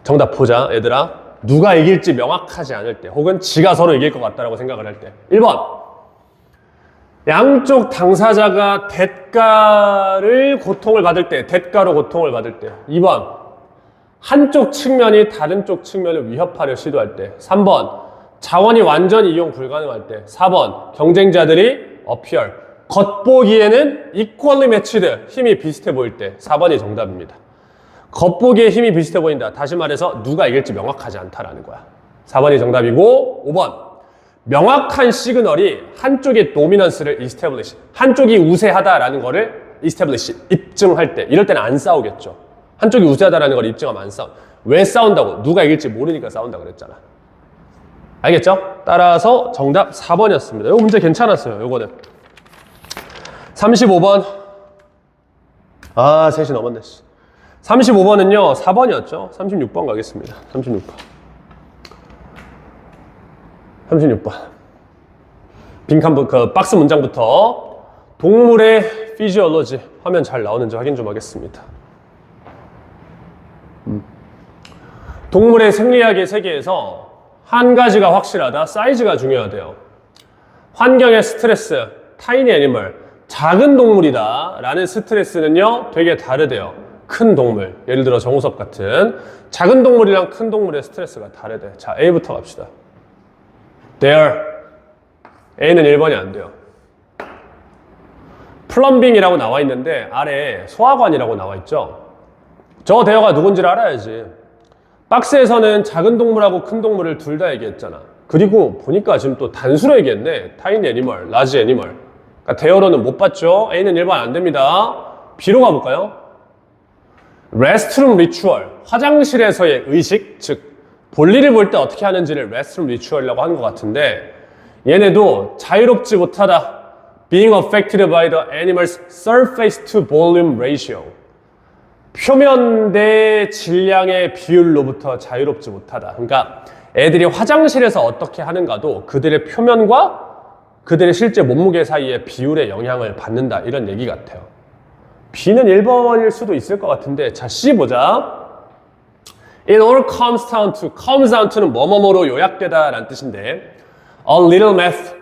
정답 보자, 얘들아. 누가 이길지 명확하지 않을 때, 혹은 지가 서로 이길 것 같다라고 생각을 할 때. 1번. 양쪽 당사자가 고통을 받을 때, 대가로 고통을 받을 때. 2번. 한쪽 측면이 다른 쪽 측면을 위협하려 시도할 때. 3번. 자원이 완전히 이용 불가능할 때. 4번. 경쟁자들이 appear, 겉보기에는 equally matched, 힘이 비슷해 보일 때. 4번이 정답입니다. 겉보기에 힘이 비슷해 보인다. 다시 말해서 누가 이길지 명확하지 않다라는 거야. 4번이 정답이고, 5번. 명확한 시그널이 한쪽의 도미넌스를 establish, 한쪽이 우세하다라는 거를 establish, 입증할 때. 이럴 때는 안 싸우겠죠. 한쪽이 우세하다라는 걸 입증하면 안 싸워. 왜 싸운다고? 누가 이길지 모르니까 싸운다 그랬잖아. 알겠죠? 따라서 정답 4번이었습니다. 이거 문제 괜찮았어요. 요거는 35번. 3시 넘었네. 35번은요 4번이었죠. 36번 가겠습니다. 36번 빈칸, 박스 문장부터. 동물의 피지올로지, 화면 잘 나오는지 확인 좀 하겠습니다. 동물의 생리학의 세계에서 한 가지가 확실하다. 사이즈가 중요하대요. 환경의 스트레스, 타이니 애니멀, 작은 동물이다 라는 스트레스는요 되게 다르대요. 큰 동물, 예를 들어 정우섭 같은 작은 동물이랑 큰 동물의 스트레스가 다르대. 자, A부터 갑시다. There. A는 1번이 안 돼요. 플럼빙이라고 나와 있는데 아래에 소화관이라고 나와 있죠. 저 대어가 누군지를 알아야지. 박스에서는 작은 동물하고 큰 동물을 둘 다 얘기했잖아. 그리고 보니까 지금 또 단수로 얘기했네. 타이니 애니멀, 라지 애니멀. 그러니까 대어로는 못 봤죠. A는 1번 안 됩니다. B로 가볼까요? 레스트룸 리추얼, 화장실에서의 의식, 즉 볼일을 볼 때 어떻게 하는지를 레스트룸 리추얼이라고 하는 것 같은데, 얘네도 자유롭지 못하다. Being affected by the animal's surface to volume ratio. 표면 대 질량의 비율로부터 자유롭지 못하다. 그러니까 애들이 화장실에서 어떻게 하는가도 그들의 표면과 그들의 실제 몸무게 사이의 비율의 영향을 받는다. 이런 얘기 같아요. B는 1번일 수도 있을 것 같은데, 자, C 보자. It all comes down to는 뭐뭐뭐로 요약되다 라는 뜻인데, a little math,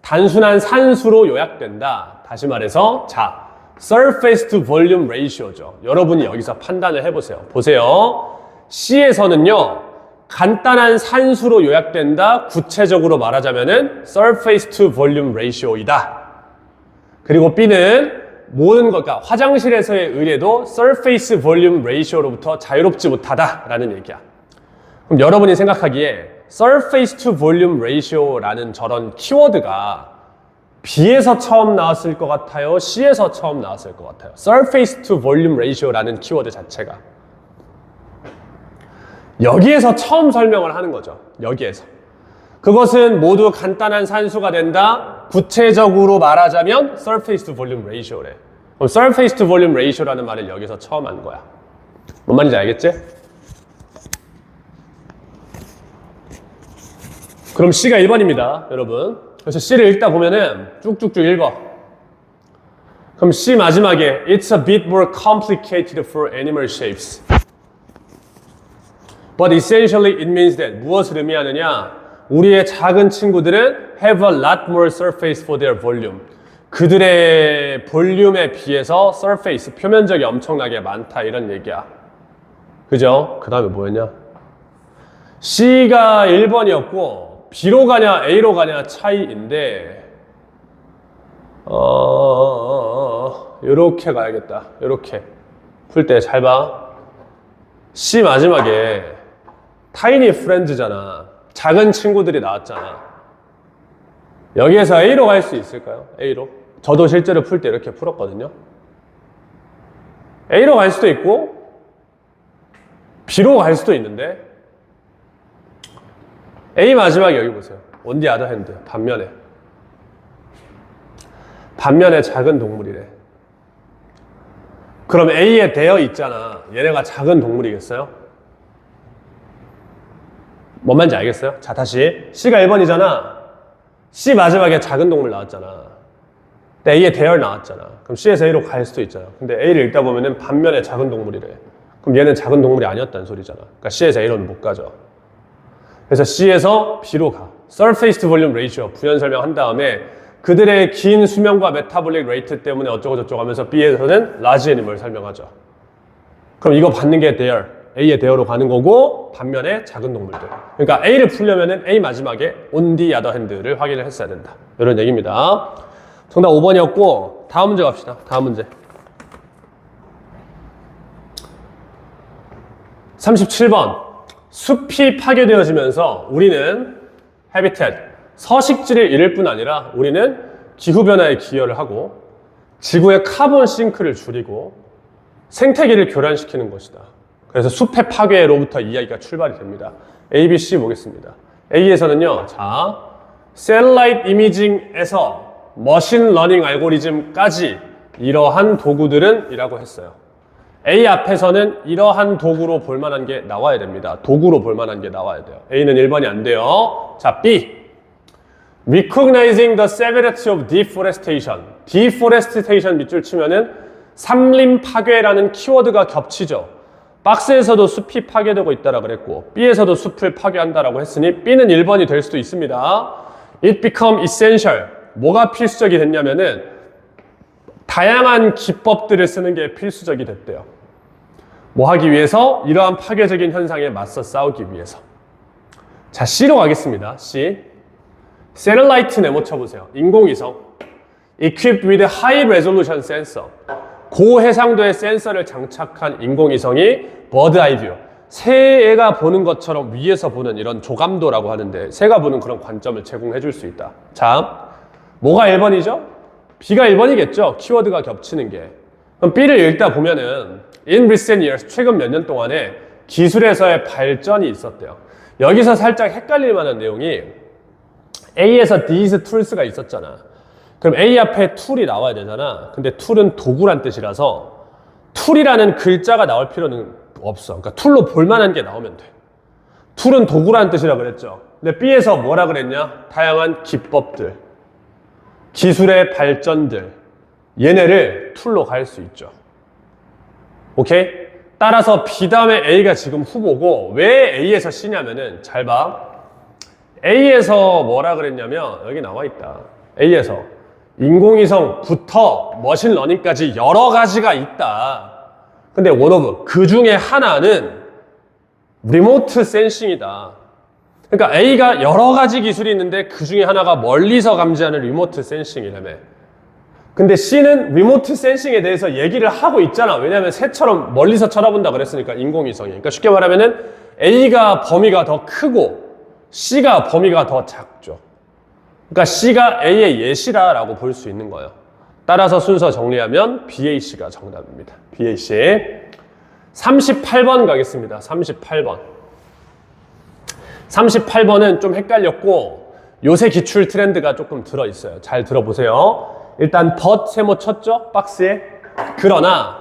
단순한 산수로 요약된다. 다시 말해서, 자, surface to volume ratio죠. 여러분이 여기서 판단을 해보세요. 보세요. C에서는요, 간단한 산수로 요약된다. 구체적으로 말하자면은 surface to volume ratio이다. 그리고 B는 모든 것, 그러니까 화장실에서의 의뢰도 surface volume ratio로부터 자유롭지 못하다라는 얘기야. 그럼 여러분이 생각하기에 surface to volume ratio라는 저런 키워드가 B에서 처음 나왔을 것 같아요? C에서 처음 나왔을 것 같아요? surface to volume ratio라는 키워드 자체가 여기에서 처음 설명을 하는 거죠. 여기에서. 그것은 모두 간단한 산수가 된다. 구체적으로 말하자면 surface to volume ratio래. 그럼 surface to volume ratio라는 말을 여기서 처음 한 거야. 뭔 말인지 알겠지? 그럼 C가 1번입니다, 여러분. 그래서 C를 읽다 보면은 쭉쭉쭉 읽어. 그럼 C 마지막에 It's a bit more complicated for animal shapes. But essentially it means that 무엇을 의미하느냐? 우리의 작은 친구들은 have a lot more surface for their volume. 그들의 볼륨에 비해서 surface, 표면적이 엄청나게 많다 이런 얘기야. 그죠? 그 다음에 뭐였냐? C가 1번이었고 B로 가냐 A로 가냐 차이인데 요렇게 가야겠다. 요렇게 풀 때 잘 봐. C 마지막에 tiny friends잖아. 작은 친구들이 나왔잖아. 여기에서 A로 갈 수 있을까요? A로? 저도 실제로 풀 때 이렇게 풀었거든요. A로 갈 수도 있고 B로 갈 수도 있는데 A 마지막에 여기 보세요. On the other hand. 반면에 작은 동물이래. 그럼 A에 되어 있잖아. 얘네가 작은 동물이겠어요? 뭔 말인지 알겠어요? 자, 다시. C가 1번이잖아. C 마지막에 작은 동물 나왔잖아. 근데 A에 대열 나왔잖아. 그럼 C에서 A로 갈 수도 있잖아. 근데 A를 읽다 보면은 반면에 작은 동물이래. 그럼 얘는 작은 동물이 아니었다는 소리잖아. 그러니까 C에서 A로는 못 가죠. 그래서 C에서 B로 가. Surface to Volume Ratio 부연 설명한 다음에 그들의 긴 수명과 메타볼릭 레이트 때문에 어쩌고 저쩌고 하면서 B에서는 large animal 설명하죠. 그럼 이거 받는 게 대열. A의 대열로 가는 거고 반면에 작은 동물들. 그러니까 A를 풀려면은 A 마지막에 on the other hand를 확인을 했어야 된다. 이런 얘기입니다. 정답 5번이었고 다음 문제 갑시다. 다음 문제. 37번. 숲이 파괴되어지면서 우리는 habitat, 서식지를 잃을 뿐 아니라 우리는 기후변화에 기여를 하고 지구의 카본 싱크를 줄이고 생태계를 교란시키는 것이다. 그래서 숲의 파괴로부터 이야기가 출발이 됩니다. A, B, C 보겠습니다. A에서는요, 자, 셀라이트 이미징에서 머신 러닝 알고리즘까지 이러한 도구들은 이라고 했어요. A 앞에서는 이러한 도구로 볼만한 게 나와야 됩니다. 도구로 볼만한 게 나와야 돼요. A는 1번이 안 돼요. 자, B. Recognizing the severity of deforestation. deforestation 밑줄 치면은 삼림 파괴라는 키워드가 겹치죠. 박스에서도 숲이 파괴되고 있다라고 그랬고 B에서도 숲을 파괴한다라고 했으니 B는 1번이 될 수도 있습니다. It become essential. 뭐가 필수적이 됐냐면은 다양한 기법들을 쓰는 게 필수적이 됐대요. 뭐 하기 위해서? 이러한 파괴적인 현상에 맞서 싸우기 위해서. 자, C로 가겠습니다. C. Satellite 네모 쳐보세요. 인공위성. Equipped with high resolution sensor. 고해상도의 센서를 장착한 인공위성이 bird eye view. 새가 보는 것처럼 위에서 보는 이런 조감도라고 하는데 새가 보는 그런 관점을 제공해 줄 수 있다. 자, 뭐가 1번이죠? B가 1번이겠죠? 키워드가 겹치는 게. 그럼 B를 읽다 보면은 in recent years, 최근 몇 년 동안에 기술에서의 발전이 있었대요. 여기서 살짝 헷갈릴 만한 내용이 A에서 these tools가 있었잖아. 그럼 A 앞에 툴이 나와야 되잖아. 근데 툴은 도구란 뜻이라서 툴이라는 글자가 나올 필요는 없어. 그러니까 툴로 볼만한 게 나오면 돼. 툴은 도구란 뜻이라 그랬죠. 근데 B에서 뭐라 그랬냐? 다양한 기법들. 기술의 발전들, 얘네를 툴로 갈 수 있죠. 오케이? 따라서 B 다음에 A가 지금 후보고 왜 A에서 C냐면은 잘 봐. A에서 뭐라 그랬냐면 여기 나와 있다. A에서 인공위성부터 머신러닝까지 여러 가지가 있다. 근데 원오브 그 중에 하나는 리모트 센싱이다. 그러니까 A가 여러 가지 기술이 있는데 그 중에 하나가 멀리서 감지하는 리모트 센싱이라며. 근데 C는 리모트 센싱에 대해서 얘기를 하고 있잖아. 왜냐면 새처럼 멀리서 쳐다본다 그랬으니까, 인공위성이. 그러니까 쉽게 말하면은 A가 범위가 더 크고 C가 범위가 더 작죠. 그러니까 C가 A의 예시라라고 볼 수 있는 거예요. 따라서 순서 정리하면 BAC가 정답입니다. BAC. 38번 가겠습니다. 38번. 38번은 좀 헷갈렸고 요새 기출 트렌드가 조금 들어있어요. 잘 들어보세요. 일단 but 세모 쳤죠? 박스에. 그러나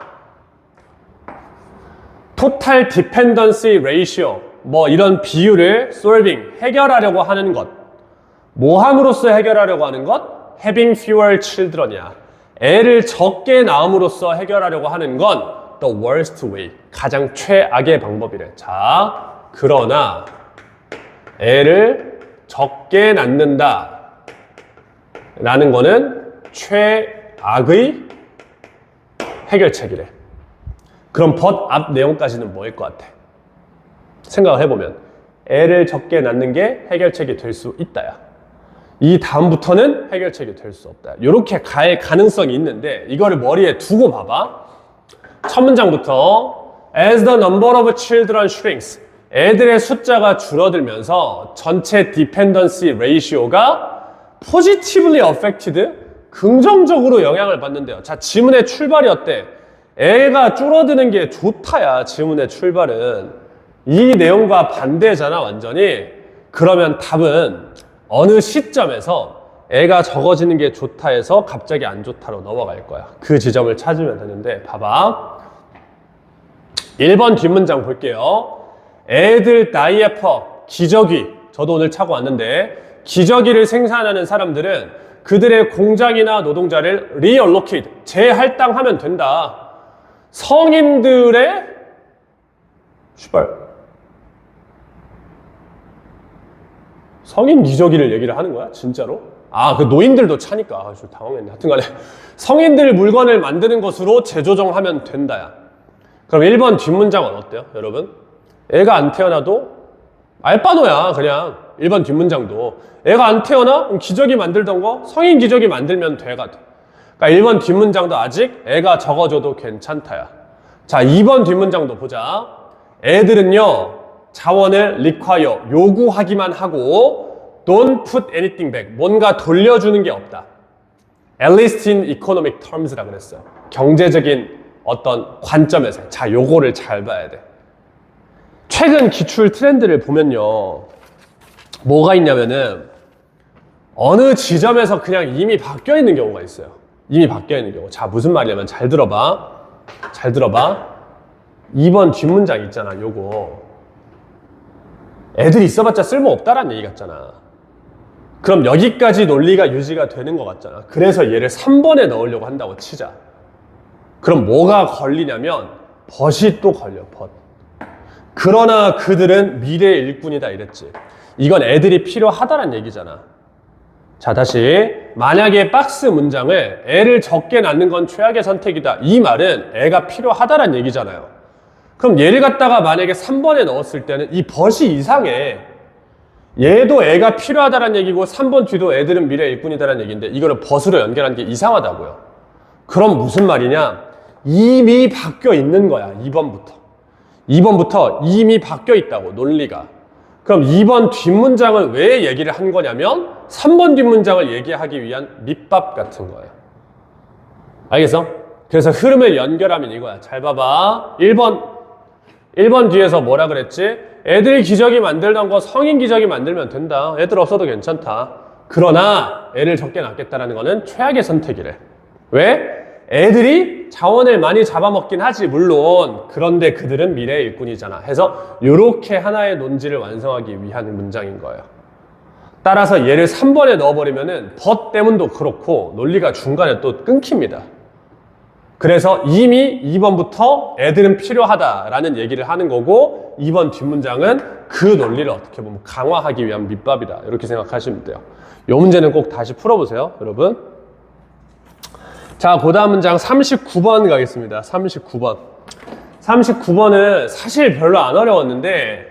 total dependency ratio 뭐 이런 비율을 solving 해결하려고 하는 것, 뭐 함으로써 해결하려고 하는 것? having fewer children이야. 애를 적게 낳음으로써 해결하려고 하는 건 the worst way, 가장 최악의 방법이래. 자, 그러나 애를 적게 낳는다 라는 거는 최악의 해결책이래. 그럼 but 앞 내용까지는 뭐일 것 같아? 생각을 해보면 애를 적게 낳는 게 해결책이 될 수 있다야. 이 다음부터는 해결책이 될 수 없다. 이렇게 갈 가능성이 있는데 이거를 머리에 두고 봐봐. 첫 문장부터 as the number of children shrinks, 애들의 숫자가 줄어들면서 전체 dependency ratio가 positively affected, 긍정적으로 영향을 받는데요. 자, 지문의 출발이 어때? 애가 줄어드는 게 좋다야. 지문의 출발은 이 내용과 반대잖아, 완전히. 그러면 답은 어느 시점에서 애가 적어지는 게 좋다 해서 갑자기 안 좋다로 넘어갈 거야. 그 지점을 찾으면 되는데, 봐봐. 1번 뒷문장 볼게요. 애들 다이애퍼, 기저귀. 저도 오늘 차고 왔는데, 기저귀를 생산하는 사람들은 그들의 공장이나 노동자를 reallocate, 재할당하면 된다. 성인들의 성인 기저귀를 얘기를 하는 거야? 진짜로? 아, 그 노인들도 차니까. 아, 좀 당황했네. 하여튼 간에 성인들 물건을 만드는 것으로 재조정하면 된다야. 그럼 1번 뒷문장은 어때요, 여러분? 애가 안 태어나도 알바노야, 그냥. 1번 뒷문장도 애가 안 태어나? 그럼 기저귀 만들던 거 성인 기저귀 만들면 돼가 돼. 그러니까 1번 뒷문장도 아직 애가 적어줘도 괜찮다야. 자, 2번 뒷문장도 보자. 애들은요 자원을 require, 요구하기만 하고 don't put anything back, 뭔가 돌려주는 게 없다. At least in economic terms라 그랬어요. 경제적인 어떤 관점에서. 자, 요거를 잘 봐야 돼. 최근 기출 트렌드를 보면요 뭐가 있냐면은 어느 지점에서 그냥 이미 바뀌어 있는 경우가 있어요. 이미 바뀌어 있는 경우. 자, 무슨 말이냐면 잘 들어봐. 잘 들어봐. 2번 뒷문장 있잖아, 요거. 애들이 있어봤자 쓸모없다라는 얘기 같잖아. 그럼 여기까지 논리가 유지가 되는 것 같잖아. 그래서 얘를 3번에 넣으려고 한다고 치자. 그럼 뭐가 걸리냐면 벗이 또 걸려, 벗. 그러나 그들은 미래의 일꾼이다 이랬지. 이건 애들이 필요하다는 얘기잖아. 자, 다시. 만약에 박스 문장을 애를 적게 낳는 건 최악의 선택이다, 이 말은 애가 필요하다는 얘기잖아요. 그럼 얘를 갖다가 만약에 3번에 넣었을 때는 이 벗이 이상해. 얘도 애가 필요하다는 얘기고 3번 뒤도 애들은 미래의 일꾼이다라는 얘기인데 이거를 벗으로 연결하는 게 이상하다고요. 그럼 무슨 말이냐? 이미 바뀌어 있는 거야. 2번부터 이미 바뀌어 있다고, 논리가. 그럼 2번 뒷문장을 왜 얘기를 한 거냐면 3번 뒷문장을 얘기하기 위한 밑밥 같은 거예요. 알겠어? 그래서 흐름을 연결하면 이거야. 잘 봐봐. 1번 뒤에서 뭐라 그랬지? 애들 기저귀 만들던 거 성인 기저귀 만들면 된다. 애들 없어도 괜찮다. 그러나 애를 적게 낳겠다라는 거는 최악의 선택이래. 왜? 애들이 자원을 많이 잡아먹긴 하지, 물론. 그런데 그들은 미래의 일꾼이잖아. 해서 이렇게 하나의 논지를 완성하기 위한 문장인 거예요. 따라서 얘를 3번에 넣어버리면은 but 때문도 그렇고 논리가 중간에 또 끊깁니다. 그래서 이미 2번부터 애들은 필요하다라는 얘기를 하는 거고 2번 뒷문장은 그 논리를 어떻게 보면 강화하기 위한 밑밥이다, 이렇게 생각하시면 돼요. 이 문제는 꼭 다시 풀어보세요, 여러분. 자, 그 다음 문장 39번 가겠습니다. 39번은 사실 별로 안 어려웠는데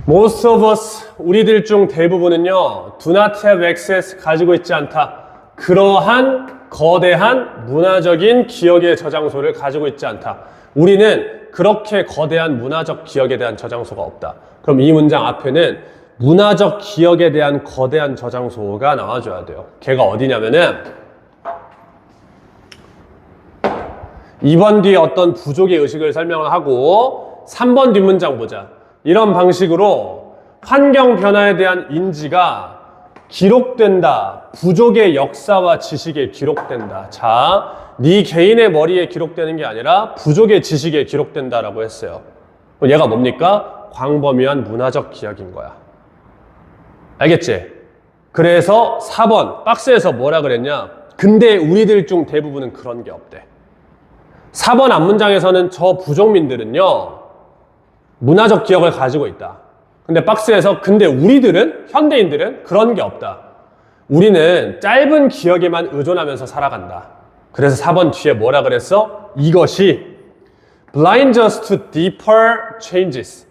most of us, 우리들 중 대부분은요 do not have access, 가지고 있지 않다. 그러한 거대한 문화적인 기억의 저장소를 가지고 있지 않다. 우리는 그렇게 거대한 문화적 기억에 대한 저장소가 없다. 그럼 이 문장 앞에는 문화적 기억에 대한 거대한 저장소가 나와줘야 돼요. 걔가 어디냐면은 2번 뒤에 어떤 부족의 의식을 설명을 하고 3번 뒷문장 보자. 이런 방식으로 환경 변화에 대한 인지가 기록된다. 부족의 역사와 지식에 기록된다. 자, 네 개인의 머리에 기록되는 게 아니라 부족의 지식에 기록된다라고 했어요. 얘가 뭡니까? 광범위한 문화적 기억인 거야. 알겠지? 그래서 4번 박스에서 뭐라 그랬냐? 근데 우리들 중 대부분은 그런 게 없대. 4번 앞문장에서는 저 부족민들은요 문화적 기억을 가지고 있다. 근데 박스에서 근데 우리들은, 현대인들은 그런 게 없다. 우리는 짧은 기억에만 의존하면서 살아간다. 그래서 4번 뒤에 뭐라 그랬어? 이것이 blind us to deeper changes.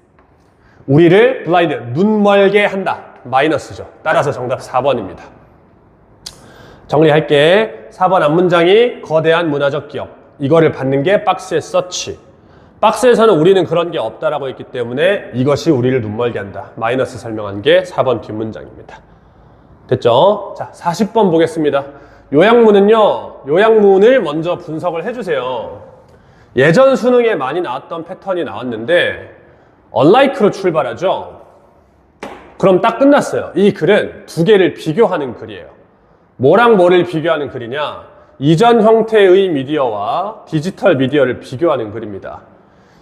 우리를 blind, 눈멀게 한다. 마이너스죠. 따라서 정답 4번입니다. 정리할게. 4번 앞문장이 거대한 문화적 기억. 이거를 받는 게 박스의 서치. 박스에서는 우리는 그런 게 없다라고 했기 때문에 이것이 우리를 눈멀게 한다. 마이너스 설명한 게 4번 뒷문장입니다. 됐죠? 자, 40번 보겠습니다. 요약문은요, 요약문을 먼저 분석을 해주세요. 예전 수능에 많이 나왔던 패턴이 나왔는데 unlike로 출발하죠. 그럼 딱 끝났어요. 이 글은 두 개를 비교하는 글이에요. 뭐랑 뭐를 비교하는 글이냐? 이전 형태의 미디어와 디지털 미디어를 비교하는 글입니다.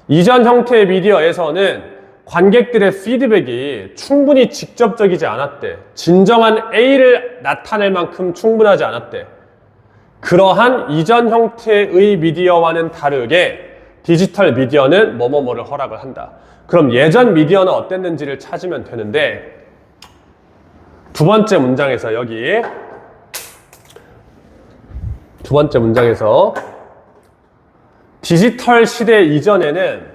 이전 형태의 미디어에서는 관객들의 피드백이 충분히 직접적이지 않았대. 진정한 A를 나타낼 만큼 충분하지 않았대. 그러한 이전 형태의 미디어와는 다르게 디지털 미디어는 뭐뭐뭐를 허락을 한다. 그럼 예전 미디어는 어땠는지를 찾으면 되는데 두 번째 문장에서 여기 두 번째 문장에서 디지털 시대 이전에는,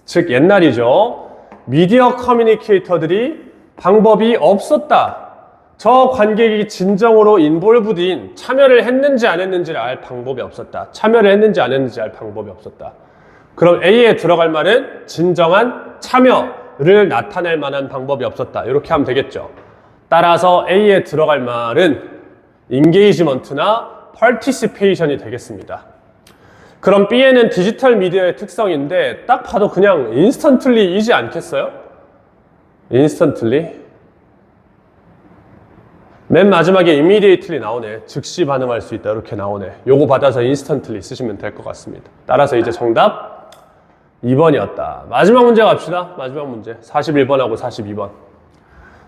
즉 옛날이죠, 미디어 커뮤니케이터들이 방법이 없었다. 저 관객이 진정으로 인볼브드인, 참여를 했는지 안 했는지를 알 방법이 없었다. 참여를 했는지 안 했는지 알 방법이 없었다. 그럼 A에 들어갈 말은 진정한 참여를 나타낼 만한 방법이 없었다. 이렇게 하면 되겠죠. 따라서 A에 들어갈 말은 인게이지먼트나 participation이 되겠습니다. 그럼 B에는 디지털 미디어의 특성인데 딱 봐도 그냥 instantly이지 않겠어요? instantly? 맨 마지막에 immediately 나오네. 즉시 반응할 수 있다. 이렇게 나오네. 요거 받아서 instantly 쓰시면 될 것 같습니다. 따라서 이제 정답 2번이었다. 마지막 문제 갑시다. 마지막 문제. 41번하고 42번.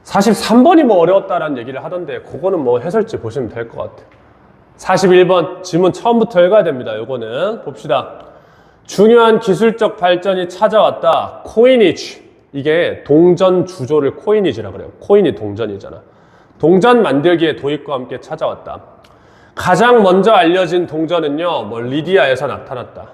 43번이 뭐 어려웠다라는 얘기를 하던데 그거는 뭐 해설지 보시면 될 것 같아요. 41번 지문 처음부터 읽어야 됩니다. 요거는 봅시다. 중요한 기술적 발전이 찾아왔다. 코이니지. 이게 동전 주조를 코이니지라 그래요. 코인이 동전이잖아. 동전 만들기의 도입과 함께 찾아왔다. 가장 먼저 알려진 동전은요, 뭐 리디아에서 나타났다.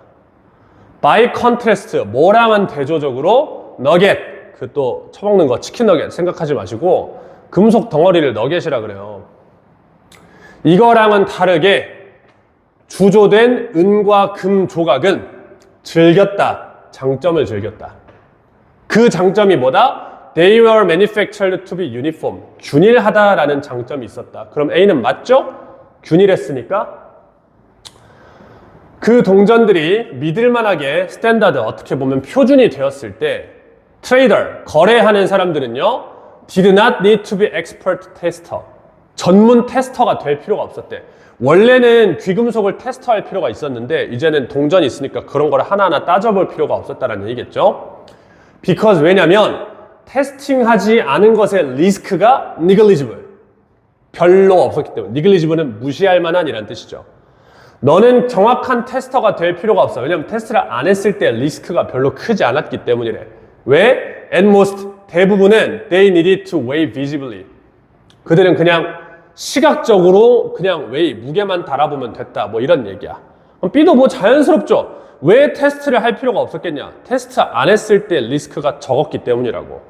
by contrast, 뭐랑은 대조적으로 너겟, 그 또 처먹는 거 치킨 너겟 생각하지 마시고 금속 덩어리를 너겟이라 그래요. 이거랑은 다르게 주조된 은과 금 조각은 즐겼다. 장점을 즐겼다. 그 장점이 뭐다? They were manufactured to be uniform. 균일하다라는 장점이 있었다. 그럼 A는 맞죠? 균일했으니까 그 동전들이 믿을만하게 스탠다드, 어떻게 보면 표준이 되었을 때 트레이더, 거래하는 사람들은요, did not need to be expert tester. 전문 테스터가 될 필요가 없었대. 원래는 귀금속을 테스트할 필요가 있었는데 이제는 동전이 있으니까 그런 걸 하나하나 따져볼 필요가 없었다는 얘기겠죠. Because 왜냐면 테스팅하지 않은 것의 리스크가 negligible. 별로 없었기 때문에. negligible은 무시할 만한 이란 뜻이죠. 너는 정확한 테스터가 될 필요가 없어. 왜냐면 테스트를 안 했을 때 리스크가 별로 크지 않았기 때문이래. 왜? At most, 대부분은 they needed to weigh visibly. 그들은 그냥 시각적으로 그냥 weigh, 무게만 달아보면 됐다. 뭐 이런 얘기야. 그럼 B도 뭐 자연스럽죠. 왜 테스트를 할 필요가 없었겠냐? 테스트 안 했을 때 리스크가 적었기 때문이라고.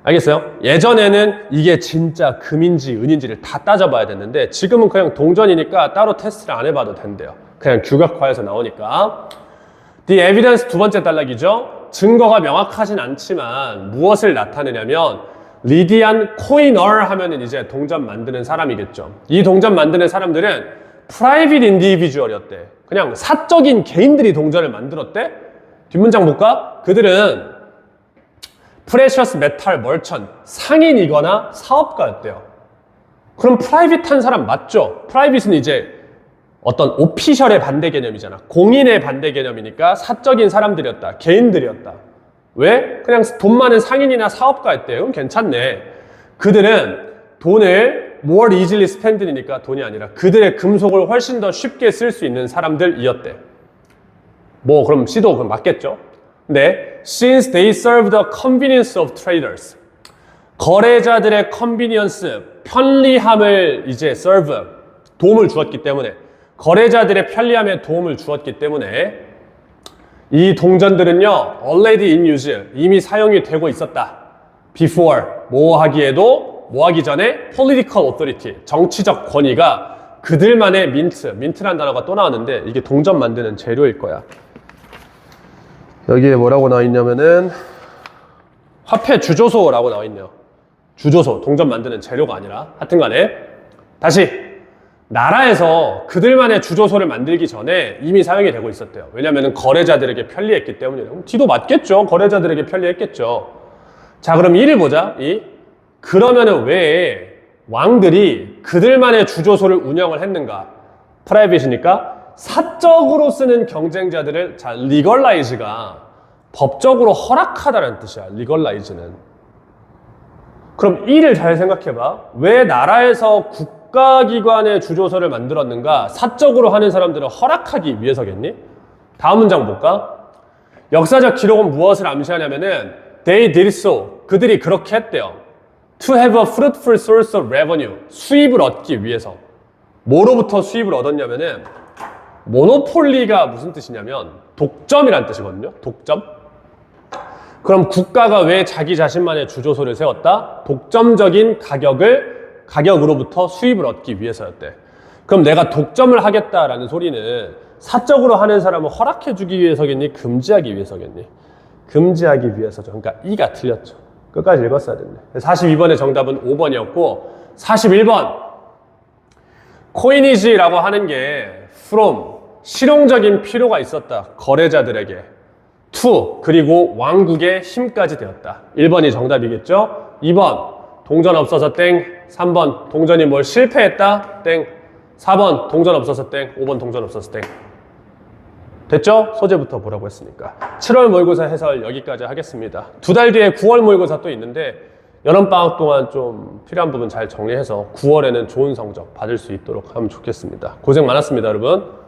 알겠어요? 예전에는 이게 진짜 금인지 은인지를 다 따져봐야 됐는데 지금은 그냥 동전이니까 따로 테스트를 안 해봐도 된대요. 그냥 규격화해서 나오니까. The evidence 두 번째 단락이죠. 증거가 명확하진 않지만 무엇을 나타내냐면 리디안 코이널 하면은 이제 동전 만드는 사람이겠죠. 이 동전 만드는 사람들은 private individual이었대. 그냥 사적인 개인들이 동전을 만들었대. 뒷문장 볼까? 그들은 프레셔스 메탈 멀천 상인이거나 사업가였대요. 그럼 프라이빗한 사람 맞죠? 프라이빗은 이제 어떤 오피셜의 반대 개념이잖아. 공인의 반대 개념이니까 사적인 사람들이었다. 개인들이었다. 왜? 그냥 돈 많은 상인이나 사업가였대요. 그럼 괜찮네. 그들은 돈을 more easily spend이니까 돈이 아니라 그들의 금속을 훨씬 더 쉽게 쓸 수 있는 사람들이었대. 뭐 그럼 C도 그럼 맞겠죠? 네, since they serve the convenience of traders. 거래자들의 convenience, 편리함을 이제 serve, 도움을 주었기 때문에 거래자들의 편리함에 도움을 주었기 때문에 이 동전들은요, already in use, 이미 사용이 되고 있었다. before, 뭐 하기에도, 뭐 하기 전에 political authority, 정치적 권위가 그들만의 민트란 단어가 또 나왔는데 이게 동전 만드는 재료일 거야. 여기에 뭐라고 나와 있냐면은 화폐 주조소라고 나와 있네요. 주조소, 동전 만드는 재료가 아니라 하여튼 간에 다시 나라에서 그들만의 주조소를 만들기 전에 이미 사용이 되고 있었대요. 왜냐면은 거래자들에게 편리했기 때문이에요. 그럼 D도 맞겠죠. 거래자들에게 편리했겠죠. 자, 그럼 1을 보자. 그러면은 왜 왕들이 그들만의 주조소를 운영을 했는가? 프라이빗이니까 사적으로 쓰는 경쟁자들을 자, legalize가 법적으로 허락하다는 뜻이야. legalize는. 그럼 1을 잘 생각해봐. 왜 나라에서 국가기관의 주조소를 만들었는가? 사적으로 하는 사람들을 허락하기 위해서겠니? 다음 문장 볼까? 역사적 기록은 무엇을 암시하냐면은 they did so. 그들이 그렇게 했대요. to have a fruitful source of revenue. 수입을 얻기 위해서. 뭐로부터 수입을 얻었냐면은 모노폴리가 무슨 뜻이냐면 독점이란 뜻이거든요. 독점. 그럼 국가가 왜 자기 자신만의 주조소를 세웠다? 독점적인 가격으로부터 수입을 얻기 위해서였대. 그럼 내가 독점을 하겠다라는 소리는 사적으로 하는 사람을 허락해주기 위해서겠니? 금지하기 위해서겠니? 금지하기 위해서죠. 그러니까 E가 틀렸죠. 끝까지 읽었어야 됐네. 42번의 정답은 5번이었고 41번 코이니지라고 하는 게 from 실용적인 필요가 있었다. 거래자들에게 to 그리고 왕국의 힘까지 되었다. 1번이 정답이겠죠? 2번 동전 없어서 땡. 3번 동전이 뭘 실패했다. 땡. 4번 동전 없어서 땡. 5번 동전 없어서 땡. 됐죠? 소재부터 보라고 했으니까. 7월 모의고사 해설 여기까지 하겠습니다. 2달 뒤에 9월 모의고사 또 있는데 여름방학 동안 좀 필요한 부분 잘 정리해서 9월에는 좋은 성적 받을 수 있도록 하면 좋겠습니다. 고생 많았습니다, 여러분.